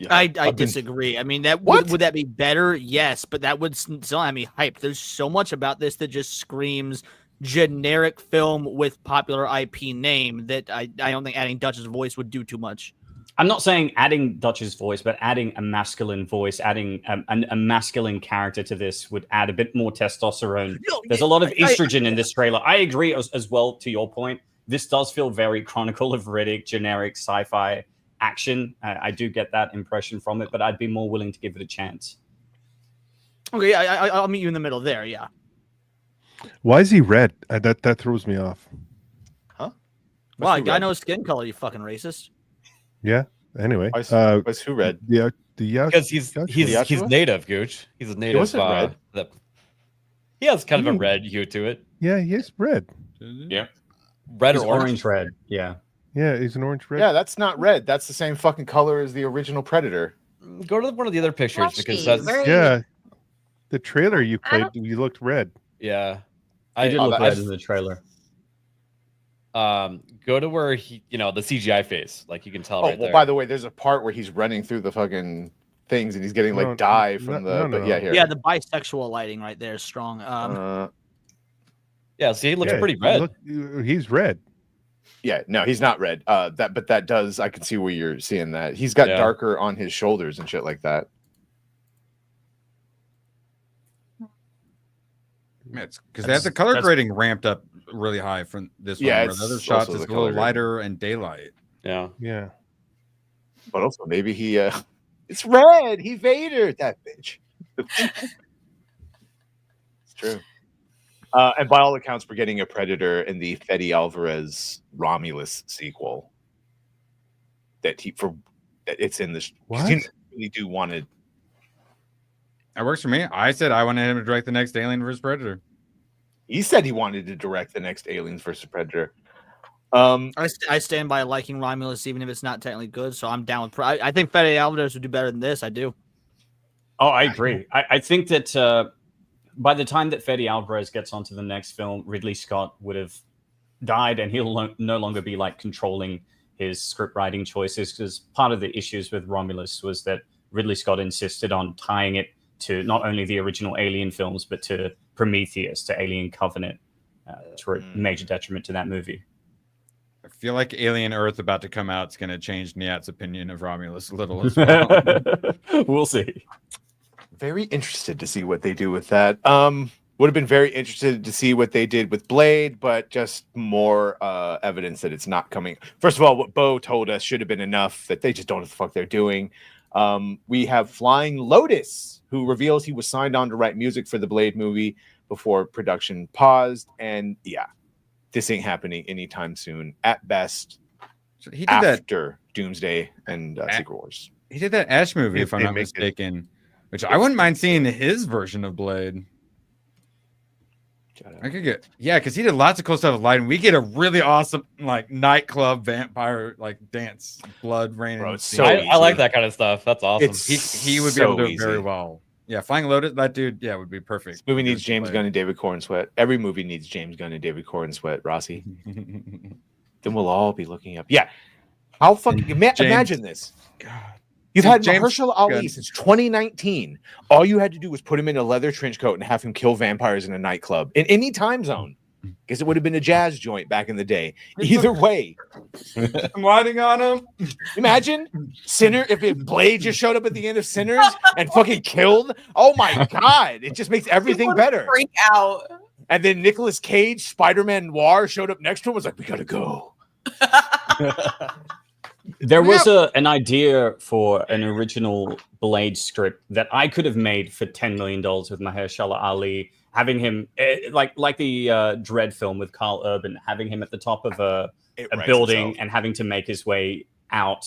I disagree. I mean, would that be better? Yes, but that would still have me hyped. There's so much about this that just screams generic film with popular IP name that I don't think adding Dutch's voice would do too much. I'm not saying adding Dutch's voice, but adding a masculine voice, adding a masculine character to this would add a bit more testosterone. There's a lot of estrogen in this trailer. I agree as well to your point. This does feel very Chronicle of Riddick, generic sci-fi action. I do get that impression from it, but I'd be more willing to give it a chance. Okay, I'll meet you in the middle there, yeah. Why is he red? That throws me off. Huh? Well, I know skin color, you fucking racist. Yeah. Anyway, was who red? Because he's native, Gooch. He's a native. He red. He has kind of a red hue to it. Yeah, he's red. Yeah, red he's or orange red. Yeah. Yeah, he's an orange red. Yeah, that's not red. That's the same fucking color as the original Predator. Go to one of the other pictures because that's the trailer you played. You looked red. Yeah, I did look red in the trailer. Go to where the CGI face, like you can tell right there. By the way, there's a part where he's running through the fucking things and he's getting dye from here. Yeah, the bisexual lighting right there is strong. Yeah, see, he looks pretty red. He's red. Yeah, no, he's not red. But that does. I can see where you're seeing that. He's got darker on his shoulders and shit like that. It's because they have the color grading ramped up really high from this one. Where the other shots is a little lighter and daylight. Yeah. But also maybe he it's red. He Vader that bitch. It's true. And by all accounts, we're getting a Predator in the Fede Alvarez Romulus sequel. It's in this. What? You really do want to. That works for me. I said I wanted him to direct the next Alien vs. Predator. He said he wanted to direct the next Aliens vs. Predator. I stand by liking Romulus, even if it's not technically good. So I'm down with. I think Fede Alvarez would do better than this. I do. Oh, I agree. I think that by the time that Fede Alvarez gets onto the next film, Ridley Scott would have died, and he'll no longer be controlling his script writing choices. Because part of the issues with Romulus was that Ridley Scott insisted on tying it to not only the original Alien films, but to Prometheus, to Alien Covenant, to a major detriment to that movie. I feel like Alien Earth about to come out is going to change Niat's opinion of Romulus a little as well. We'll see. Very interested to see what they do with that. Would have been very interested to see what they did with Blade, but just more evidence that it's not coming. First of all, what Bo told us should have been enough that they just don't know what the fuck they're doing. We have Flying Lotus, who reveals he was signed on to write music for the Blade movie before production paused. And yeah, this ain't happening anytime soon. At best, so he did after Doomsday and Secret Wars. He did that Ash movie, if I'm not mistaken, which I wouldn't mind seeing his version of Blade. I could get because he did lots of cool stuff with lighting. We get a really awesome nightclub vampire dance, blood raining. Bro, I like that kind of stuff. That's awesome. He would be able to do it very well. Yeah, Flying Lotus, that dude, would be perfect. This movie needs James Gunn and David Cornsweet. Every movie needs James Gunn and David Cornsweet, Rossi. Then we'll all be looking up. Yeah. How fucking imagine this. God. You've had Mahershala Ali since 2019. All you had to do was put him in a leather trench coat and have him kill vampires in a nightclub in any time zone. Because it would have been a jazz joint back in the day. Either way. I'm lighting on him. Imagine Sinner if Blade just showed up at the end of Sinners and fucking killed. Oh my God. It just makes everything better. Freak out. And then Nicolas Cage, Spider-Man Noir, showed up next to him. Was like, "We gotta go." There was an idea for an original Blade script that I could have made for $10 million with Mahershala Ali, having him like the Dredd film with Carl Urban, having him at the top of a building and having to make his way out,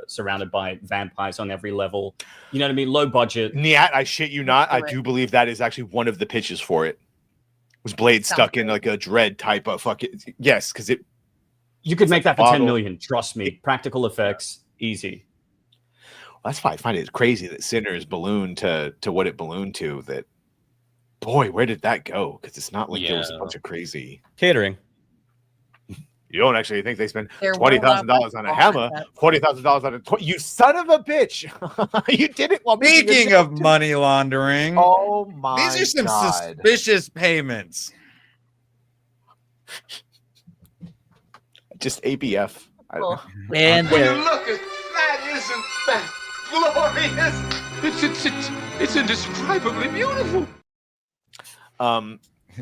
surrounded by vampires on every level. You know what I mean? Low budget. Nyat, I shit you not. I do believe that is actually one of the pitches for it. Was Blade stuck in like a Dredd type of fucking because it. You could make that for 10 million. Trust me. Practical effects, easy. Well, that's why I find it crazy that Sinners ballooned to what it ballooned to. That, boy, where did that go? Because it's not like there was a bunch of crazy catering. You don't actually think they spent $20,000 on a hammer, $40,000 on a you son of a bitch! You did it while speaking of money laundering. Oh my! These are some suspicious payments. Just ABF. And when you look at that, isn't that glorious? It's indescribably beautiful.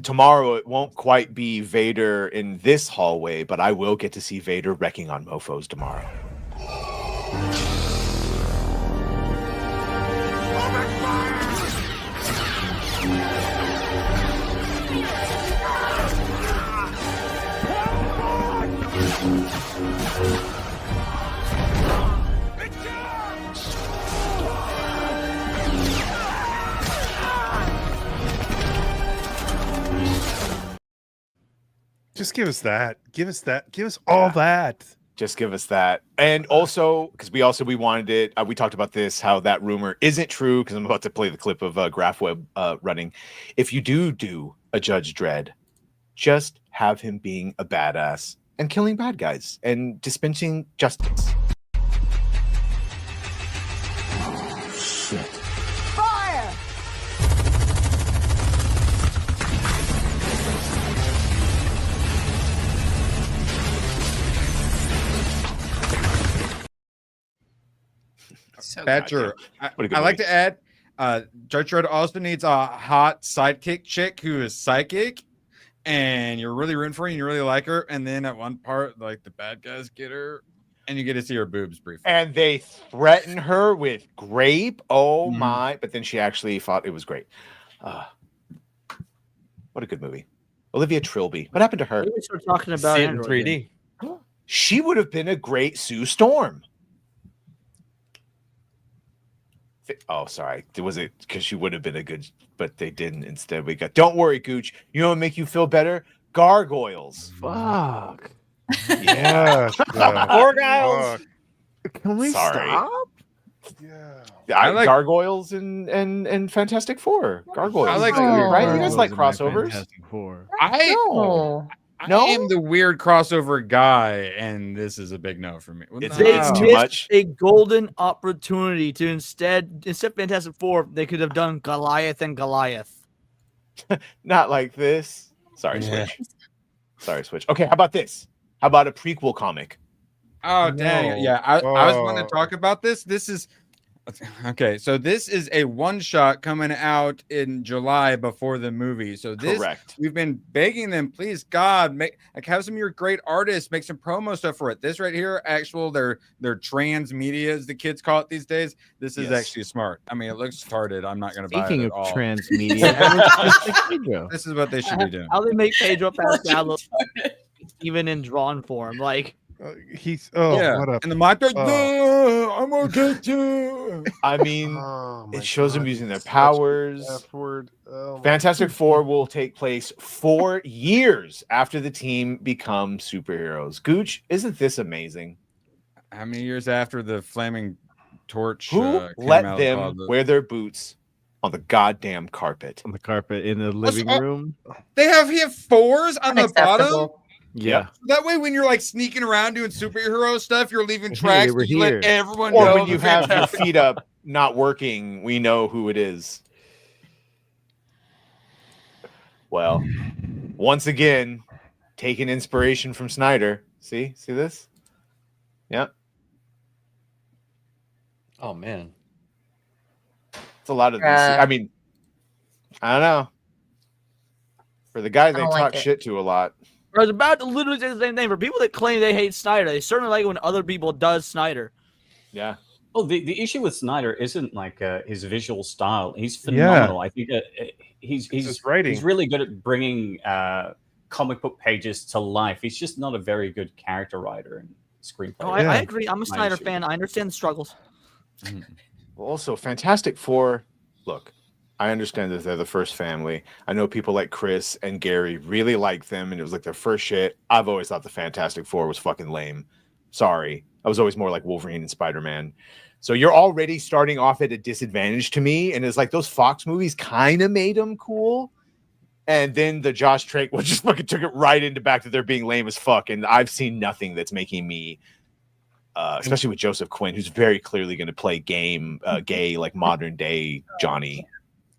Tomorrow it won't quite be Vader in this hallway, but I will get to see Vader wrecking on mofos tomorrow. Just give us that. Give us that. Give us all that. Just give us that. And also, because we wanted it. We talked about this, how that rumor isn't true, because I'm about to play the clip of GraphWeb running. If you do a Judge Dredd, just have him being a badass and killing bad guys and dispensing justice. Oh, shit. Fire! So Badger, I like to add, Judge Dredd also needs a hot sidekick chick who is psychic, and you're really rooting for her and you really like her, and then at one part, like the bad guys get her, and you get to see her boobs briefly. And they threaten her with grape. Oh my! But then she actually thought it was great. What a good movie. Olivia Trilby. What happened to her? We start talking about See it in 3D. She would have been a great Sue Storm. Oh, sorry. Was it because she would have been a good, but they didn't. Instead, we got. Don't worry, Gooch. You know what make you feel better? Gargoyles. Fuck. Yeah. Gargoyles. Can we stop? Yeah. I like Gargoyles and Fantastic Four. Gargoyles. I like right? You guys like crossovers? Fantastic Four. I am the weird crossover guy, and this is a big no for me. It's They too missed much. a golden opportunity to instead of Fantastic Four, they could have done Goliath and Goliath. Not like this. Sorry, Switch. Sorry, Switch. Okay, how about this? How about a prequel comic? Oh, dang. Yeah, I was going to talk about this. This is okay. So this is a one shot coming out in July before the movie. So this, Correct. We've been begging them, please God, have some of your great artists make some promo stuff for it. This right here, they're trans media, as the kids call it these days. This is actually smart. I mean, it looks retarded. I'm not going to buy it Speaking at of all. trans media, This is what they should be doing. How they make Pedro Pascal look even in drawn form, like. He's What up? And the mic goes, I'm okay too. I mean, it shows them using their powers. Fantastic Four will take place 4 years after the team become superheroes. Gooch, isn't this amazing? How many years after the flaming torch? Who let them wear their boots on the goddamn carpet? On the carpet in the living room. They have fours on the bottom. Yeah. That way, when you're like sneaking around doing superhero stuff, you're leaving tracks. we're You let here. everyone Or know when you have your feet up, not working, we know who it is. Well, once again, taking inspiration from Snyder. See this? Yep. Oh man, it's a lot of these. I mean, I don't know. For the guy they don't talk like it. shit to a lot. I was about to literally say the same thing. For people that claim they hate Snyder, they certainly like it when other people does Snyder. Yeah. Well, the issue with Snyder isn't like his visual style. He's phenomenal. I think he's really good at bringing comic book pages to life. He's just not a very good character writer and screenplay. Oh, I agree. I'm a Snyder fan. I understand the struggles. Well, also, Fantastic Four. Look, I understand that they're the first family. I know people like Chris and Gary really like them, and it was like their first shit. I've always thought the Fantastic Four was fucking lame. Sorry. I was always more like Wolverine and Spider-Man. So you're already starting off at a disadvantage to me, and it's like those Fox movies kind of made them cool. And then the Josh Trank was just fucking took it right into back to their being lame as fuck. And I've seen nothing that's making me, especially with Joseph Quinn, who's very clearly going to play gay, like modern day Johnny.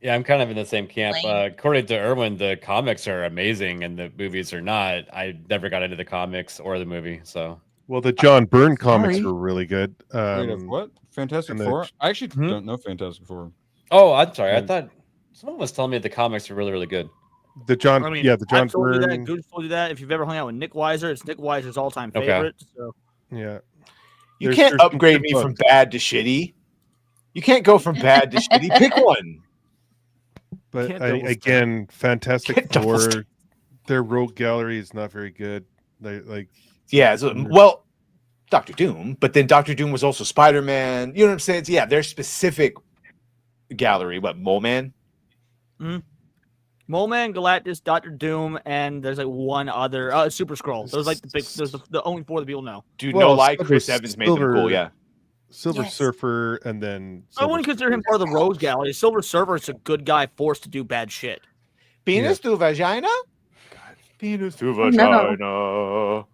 Yeah, I'm kind of in the same camp. According to Erwin, the comics are amazing and the movies are not. I never got into the comics or the movie, so. Well, the John Byrne comics were really good. What? Fantastic Four? I actually don't know Fantastic Four. Oh, I'm sorry. I thought someone was telling me the comics are really, really good. The John, I mean, the John I've told you that. Byrne. Goose told you that. If you've ever hung out with Nick Weiser, it's Nick Weiser's all-time favorite. So. Yeah. You can't upgrade me from bad to shitty. You can't go from bad to shitty. Pick one. But again, Fantastic Four, their rogue gallery is not very good. Yeah, well, Doctor Doom, but then Doctor Doom was also Spider-Man. You know what I'm saying? Yeah, their specific gallery. What, Mole Man? Mole Man, Galactus, Doctor Doom, and there's like one other Super Scroll. Those like the big. Those the only four that people know. Dude, no lie, Chris Evans made them cool. Yeah. Silver Surfer, and then I wouldn't consider him part of the Rogues Gallery. Silver Surfer is a good guy forced to do bad shit. Penis to vagina? Penis to vagina. No.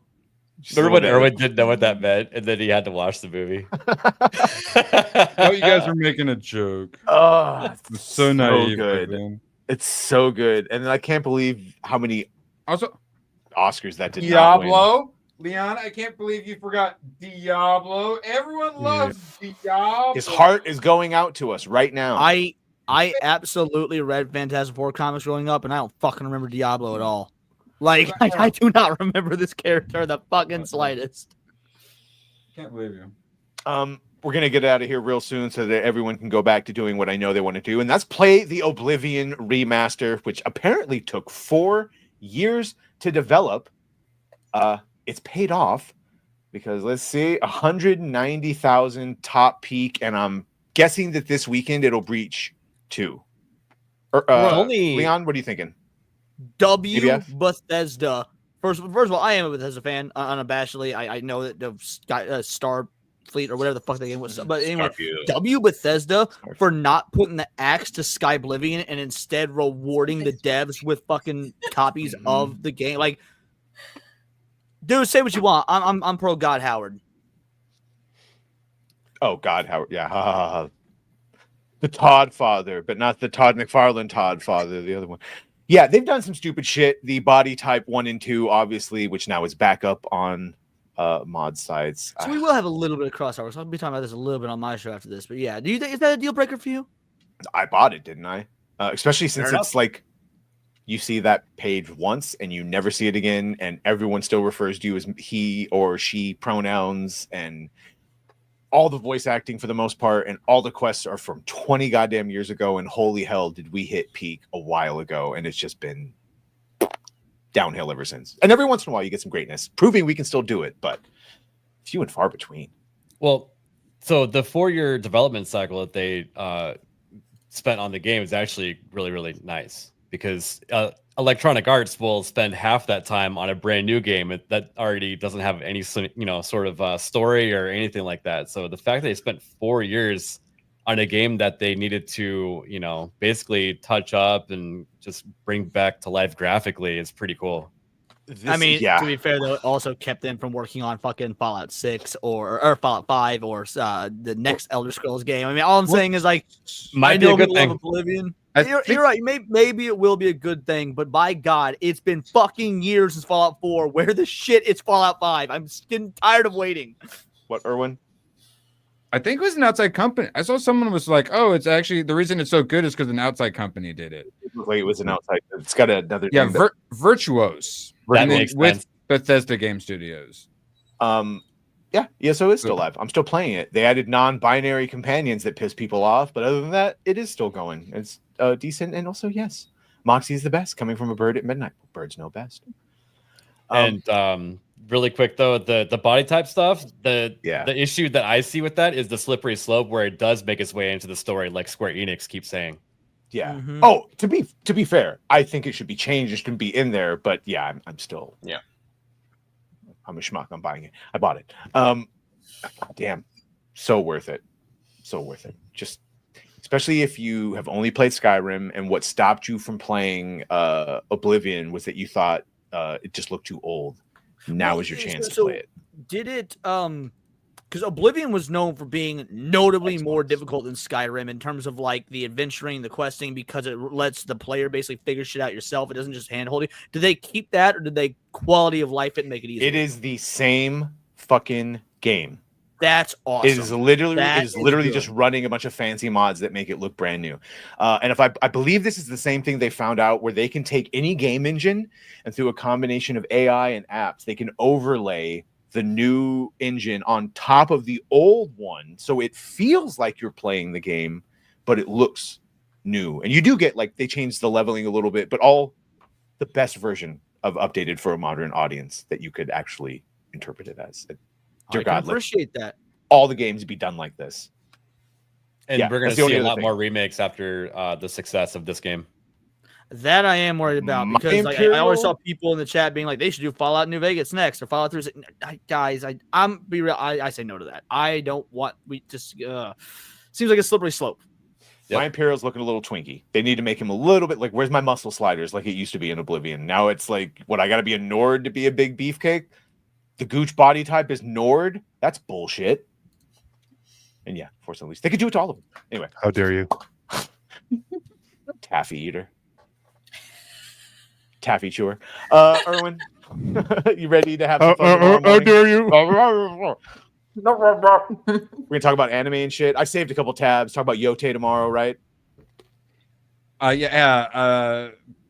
Remember when Erwin didn't know what that meant, and then he had to watch the movie? Oh, you guys were making a joke. Oh, it's so naive. Good. It's so good. And I can't believe how many Oscars that did not win. Diablo. Leon, I can't believe you forgot Diablo. Everyone loves Diablo. His heart is going out to us right now. I absolutely read Fantastic Four comics growing up, and I don't fucking remember Diablo at all. Like, I do not remember this character the fucking slightest. Can't believe you. We're gonna get out of here real soon so that everyone can go back to doing what I know they want to do, and that's play the Oblivion remaster, which apparently took 4 years to develop. It's paid off because let's see, 190,000 top peak, and I'm guessing that this weekend it'll breach 2. Leon, what are you thinking? Bethesda. First of all, I am a Bethesda fan unabashedly. I know that the Starfleet or whatever the fuck they game was, but anyway, Bethesda for not putting the axe to Skyblivion and instead rewarding the devs with fucking copies of the game. Like, dude, say what you want. I'm pro God Howard. Oh, God Howard, yeah. The Todd father, but not the Todd McFarlane Todd father, the other one. Yeah, they've done some stupid shit. The Body Type 1 and 2, obviously, which now is back up on mod sites. So we will have a little bit of crossover. So I'll be talking about this a little bit on my show after this. But yeah, do you think is that a deal breaker for you? I bought it, didn't I? Especially since it's like you see that page once and you never see it again, and everyone still refers to you as he or she pronouns, and all the voice acting for the most part, and all the quests are from 20 goddamn years ago, and holy hell did we hit peak a while ago, and it's just been downhill ever since. And every once in a while you get some greatness, proving we can still do it, but few and far between. Well, so the 4-year development cycle that they spent on the game is actually really, really nice, because Electronic Arts will spend half that time on a brand new game that already doesn't have any, sort of story or anything like that. So the fact that they spent 4 years on a game that they needed to, basically touch up and just bring back to life graphically is pretty cool. To be fair, though, it also kept them from working on fucking Fallout 6 or Fallout 5 or the next Elder Scrolls game. I mean, all I'm saying is, like, might be a good thing. Oblivion. You're right. Maybe it will be a good thing, but by God, it's been fucking years since Fallout 4. Where the shit is Fallout 5? I'm getting tired of waiting. What, Erwin? I think it was an outside company. I saw someone was like, "Oh, it's actually the reason it's so good is because an outside company did it." Like it was an outside. It's got another. Yeah, name, but- Virtuos. That makes with sense. Bethesda Game Studios. Yeah, ESO is still live. I'm still playing it. They added non-binary companions that piss people off, but other than that, it is still going. It's decent, and also yes, Moxie is the best. Coming from a bird at midnight, birds know best. And really quick though, the body type stuff, the issue that I see with that is the slippery slope where it does make its way into the story, like Square Enix keeps saying. Yeah. Oh, to be fair, I think it should be changed. It shouldn't be in there. But yeah, I'm still I'm a schmuck. I'm buying it. I bought it. Damn, so worth it. So worth it. Just especially if you have only played Skyrim and what stopped you from playing Oblivion was that you thought it just looked too old. Now is your chance to play it. Did it because Oblivion was known for being notably more difficult than Skyrim in terms of like the adventuring, the questing, because it lets the player basically figure shit out yourself. It doesn't just handhold you. Did they keep that, or did they quality of life it and make it easier? It is the same fucking game. That's awesome. It is literally just running a bunch of fancy mods that make it look brand new. And if I believe this is the same thing they found out, where they can take any game engine and through a combination of AI and apps, they can overlay the new engine on top of the old one, so it feels like you're playing the game, but it looks new. And you do get like they changed the leveling a little bit, but all the best version of updated for a modern audience that you could actually interpret it as. Dear God, appreciate that. All the games be done like this. And we're going to see a lot more remakes after the success of this game. That I am worried about, because like, I always saw people in the chat being like, they should do Fallout New Vegas next or Fallout 3. Guys, I'm be real. I say no to that. I don't want. We just seems like a slippery slope. My Imperial's looking a little twinky. They need to make him a little bit like, where's my muscle sliders like it used to be in Oblivion. Now it's like, what, I got to be a Nord to be a big beefcake? The Gooch body type is Nord? That's bullshit. And yeah, Force Unleashed. They could do it to all of them. Anyway. How dare you? Taffy eater. Taffy chewer. Erwin, you ready to have some fun? How dare you? We're gonna talk about anime and shit. I saved a couple tabs. Talk about Yote tomorrow, right?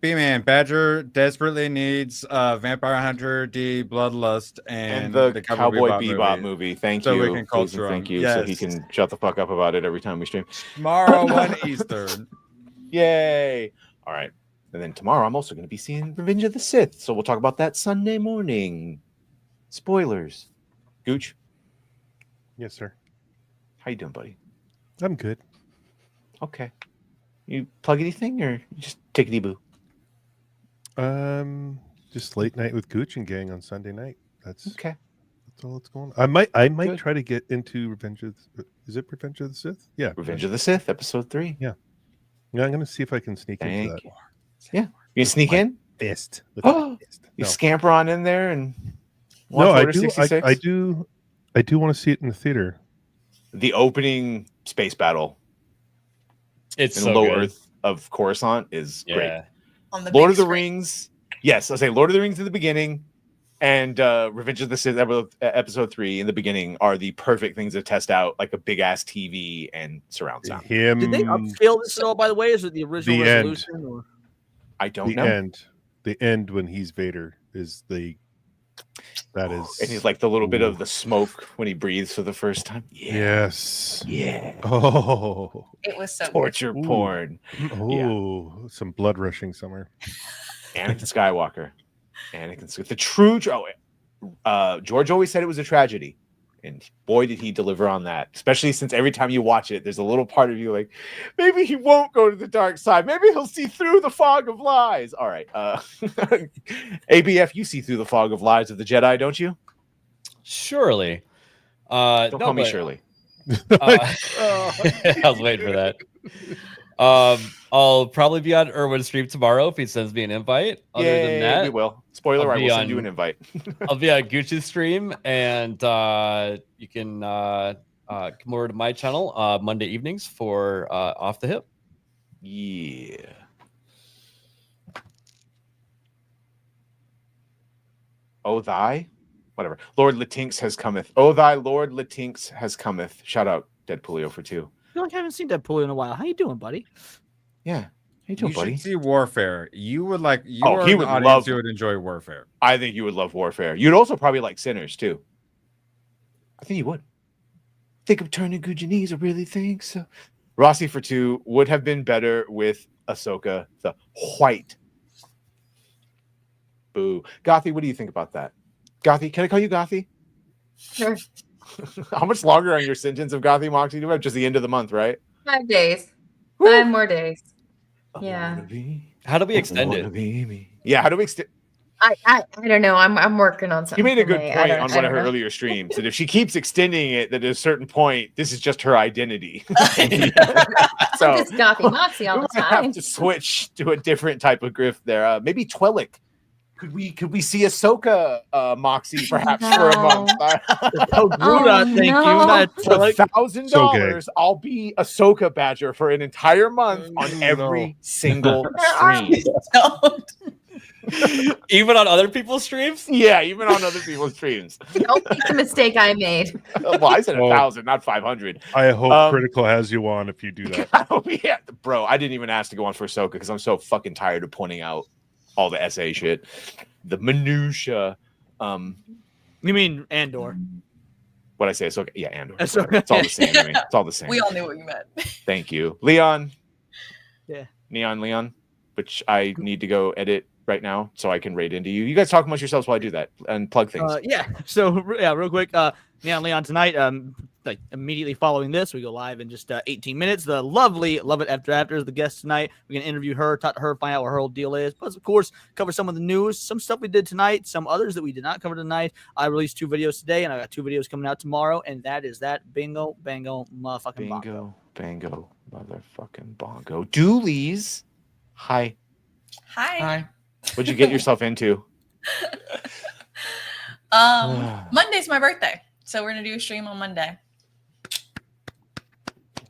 B-Man Badger desperately needs Vampire Hunter D Bloodlust and the Cowboy Bebop movie. Thank so you. We can culture thank you. Yes. So he can shut the fuck up about it every time we stream. Tomorrow 1 Eastern. Yay! All right. And then tomorrow I'm also going to be seeing Revenge of the Sith. So we'll talk about that Sunday morning. Spoilers. Gooch? Yes, sir. How you doing, buddy? I'm good. Okay. You plug anything or you just tickety boo? Just late night with Gooch and gang on Sunday night. That's okay. That's all that's going on. I might try to get into Revenge of the Sith? Yeah. Revenge of the Sith, episode 3. Yeah. Yeah, I'm gonna see if I can sneak into that. Yeah. You sneak in? Fist. You scamper on in there and no, I Order do. 66? I do want to see it in the theater. The opening space battle. It's in so Low good. Earth of Coruscant is great. On the Lord big of the screen. Rings. Yes, I'll say Lord of the Rings in the beginning and Revenge of the Sith episode 3 in the beginning are the perfect things to test out, like a big ass TV and surround sound. Did they upscale this at all, by the way? Is it the original resolution? Or? I don't the know. The end when he's Vader is that is, and he's like the little bit of the smoke when he breathes for the first time. Yeah. Yes. Yeah. Oh. It was so torture porn. Oh, some blood rushing somewhere. Anakin Skywalker. The true. George always said it was a tragedy, and boy did he deliver on that. Especially since every time you watch it, there's a little part of you like, maybe he won't go to the dark side. Maybe he'll see through the fog of lies. All right, ABF, you see through the fog of lies of the Jedi, don't you? Surely. Don't call me Shirley. I was waiting for that. I'll probably be on Erwin's stream tomorrow if he sends me an invite. Other than that, we will. Spoiler, I will send you an invite. I'll be on Gucci's stream, and you can come over to my channel Monday evenings for Off the Hip. Yeah. Oh, thy? whatever. Lord Latinx has cometh. Oh, thy Lord Latinx has cometh. Shout out Deadpoolio for 2. I feel like I haven't seen Deadpool in a while. How you doing, buddy? Yeah. How you doing, buddy? Should see Warfare. You would like. You Oh, are he an would audience love- who would enjoy Warfare. I think you would love Warfare. You'd also probably like Sinners too. I think you would. Think of turning good your knees. I really think so. Rossi for 2 would have been better with Ahsoka the White. Boo. Gothy, what do you think about that? Gothy, can I call you Gothy? Sure. How much longer on your sentence of Gothy, Moxie? Do we have just the end of the month, right? 5 days. 5 more days. Yeah. How do we extend it? Yeah, how do we extend? I don't know. I'm working on something. You made a for good May. point I on don't one of her know. earlier streams that if she keeps extending it, that at a certain point, this is just her identity. So I'm just Gothy Moxie all we the might time. have to switch to a different type of grift there. Maybe Twilight. Could we see Ahsoka Moxie perhaps for a month? Thank you. Not For Twilight. $1,000, I'll be Ahsoka Badger for an entire month on every single stream. Even on other people's streams? Yeah, even on other people's streams. Don't make the mistake I made. Well, I said 1,000, not 500. I hope Critical has you on if you do that. Yeah, bro, I didn't even ask to go on for Ahsoka because I'm so fucking tired of pointing out all the SA shit, the minutia. You mean Andor? What I say? Ahsoka? Yeah, Andor. Ahsoka. It's all the same to me. It's all the same. We all knew what you meant. Thank you, Leon. Yeah. Neon Leon, which I need to go edit right now so I can raid into you. You guys talk amongst yourselves while I do that and plug things. Yeah. So yeah, real quick. Neon Leon tonight. Like immediately following this, we go live in just 18 minutes. The lovely Love It After is the guest tonight. We're gonna interview her, talk to her, find out what her whole deal is. Plus, of course, cover some of the news, some stuff we did tonight, some others that we did not cover tonight. I released 2 videos today, and I got 2 videos coming out tomorrow, and that is that. Bingo, bango, motherfucking bongo. Bango, motherfucking bongo. Doolies. Hi. Hi. What'd you get yourself into? Monday's my birthday, so we're gonna do a stream on Monday.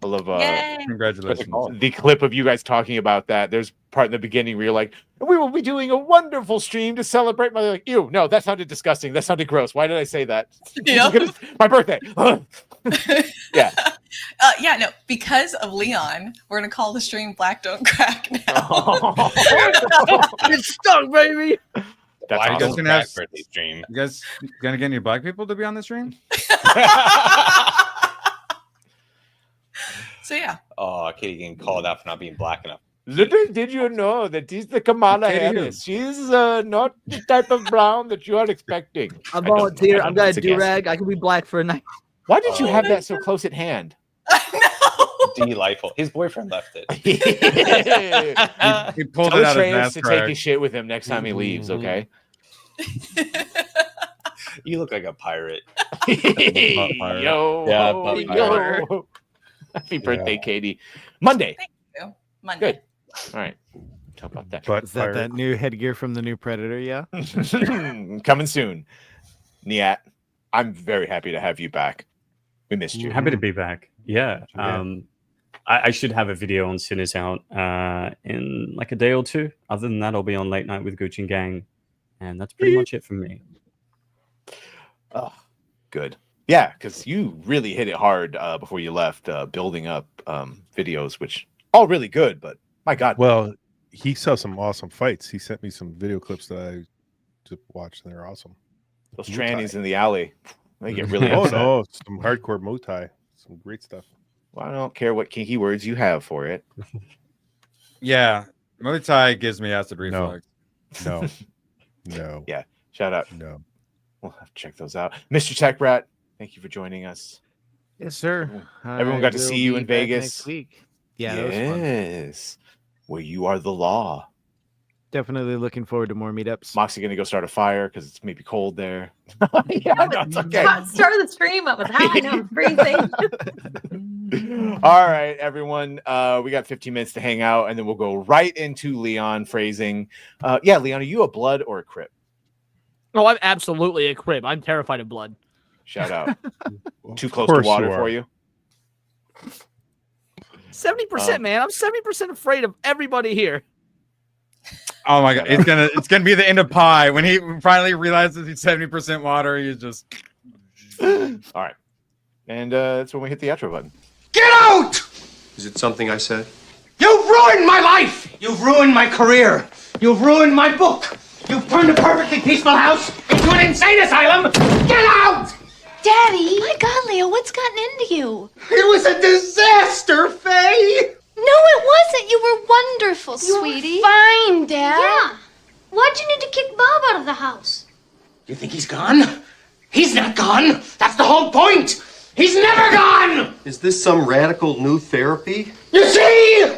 I love Yay. Congratulations. The clip of you guys talking about that. There's part in the beginning where you're like, we will be doing a wonderful stream to celebrate my like, ew, no, that sounded disgusting. That sounded gross. Why did I say that? Yep. My birthday. Yeah. Yeah, no, because of Leon, we're gonna call the stream Black Don't Crack now. It's stuck, baby. That's Why, you guys awesome. gonna have birthday stream. You guys gonna get any black people to be on the stream? So yeah. Oh, Katie getting called out for not being black enough. Little did you know that he's the Kamala Harris. She's not the type of brown that you are expecting. I volunteer. I'm gonna It's a do guess. rag. I can be black for a night. Why did you have that so close at hand? Delightful. His boyfriend left it. He pulled Tell it out of Atreus mass to crack. take his shit with him next time he leaves, okay? You look like a pirate. pirate. Yo, Yeah, butt yo. Happy birthday, Katie. Monday. Thank you. Monday. Good. All right. Talk about that. But Is that that new headgear from the new Predator? Yeah. Coming soon. Niat, I'm very happy to have you back. We missed you. Happy to be back. Yeah. I should have a video on Sinners out in like a day or 2. Other than that, I'll be on Late Night with Gucci and Gang. And that's pretty much it from me. Oh, good. Yeah, because you really hit it hard before you left, building up videos, which all really good, but my God. Well, he saw some awesome fights. He sent me some video clips that I just watched, and they're awesome. Those Muay trannies Thai. in the alley, they get really Oh upset. no, some hardcore Muay Thai, some great stuff. Well, I don't care what kinky words you have for it. Yeah, Muay Thai gives me acid reflux. No, no. Yeah, shout out. No. We'll have to check those out. Mr. Techrat, thank you for joining us. Yes, sir. Everyone got to I see will you be in back Vegas. next week. Yeah, that was fun. Yes. Where you are the law. Definitely looking forward to more meetups. Moxie gonna go start a fire because it's maybe cold there. Yeah, no, it's okay. Start of the stream. I was hot. Now I'm freezing. All right, everyone. We got 15 minutes to hang out, and then we'll go right into Leon phrasing. Yeah, Leon, are you a blood or a crip? Oh, I'm absolutely a crib. I'm terrified of blood. Shout out. Too Of close to course water you are. for you. 70%, man. I'm 70% afraid of everybody here. Oh my god, it's gonna be the end of Pi when he finally realizes he's 70% water. He's just all right, and that's when we hit the outro button. Get out! Is it something I said? You've ruined my life! You've ruined my career! You've ruined my book! You've turned a perfectly peaceful house into an insane asylum! Get out! Daddy! My God, Leo, what's gotten into you? It was a disaster, Faye! No, it wasn't. You were wonderful, sweetie. Fine, Dad. Yeah. Why'd you need to kick Bob out of the house? You think he's gone? He's not gone! That's the whole point! He's never gone! Is this some radical new therapy? You see?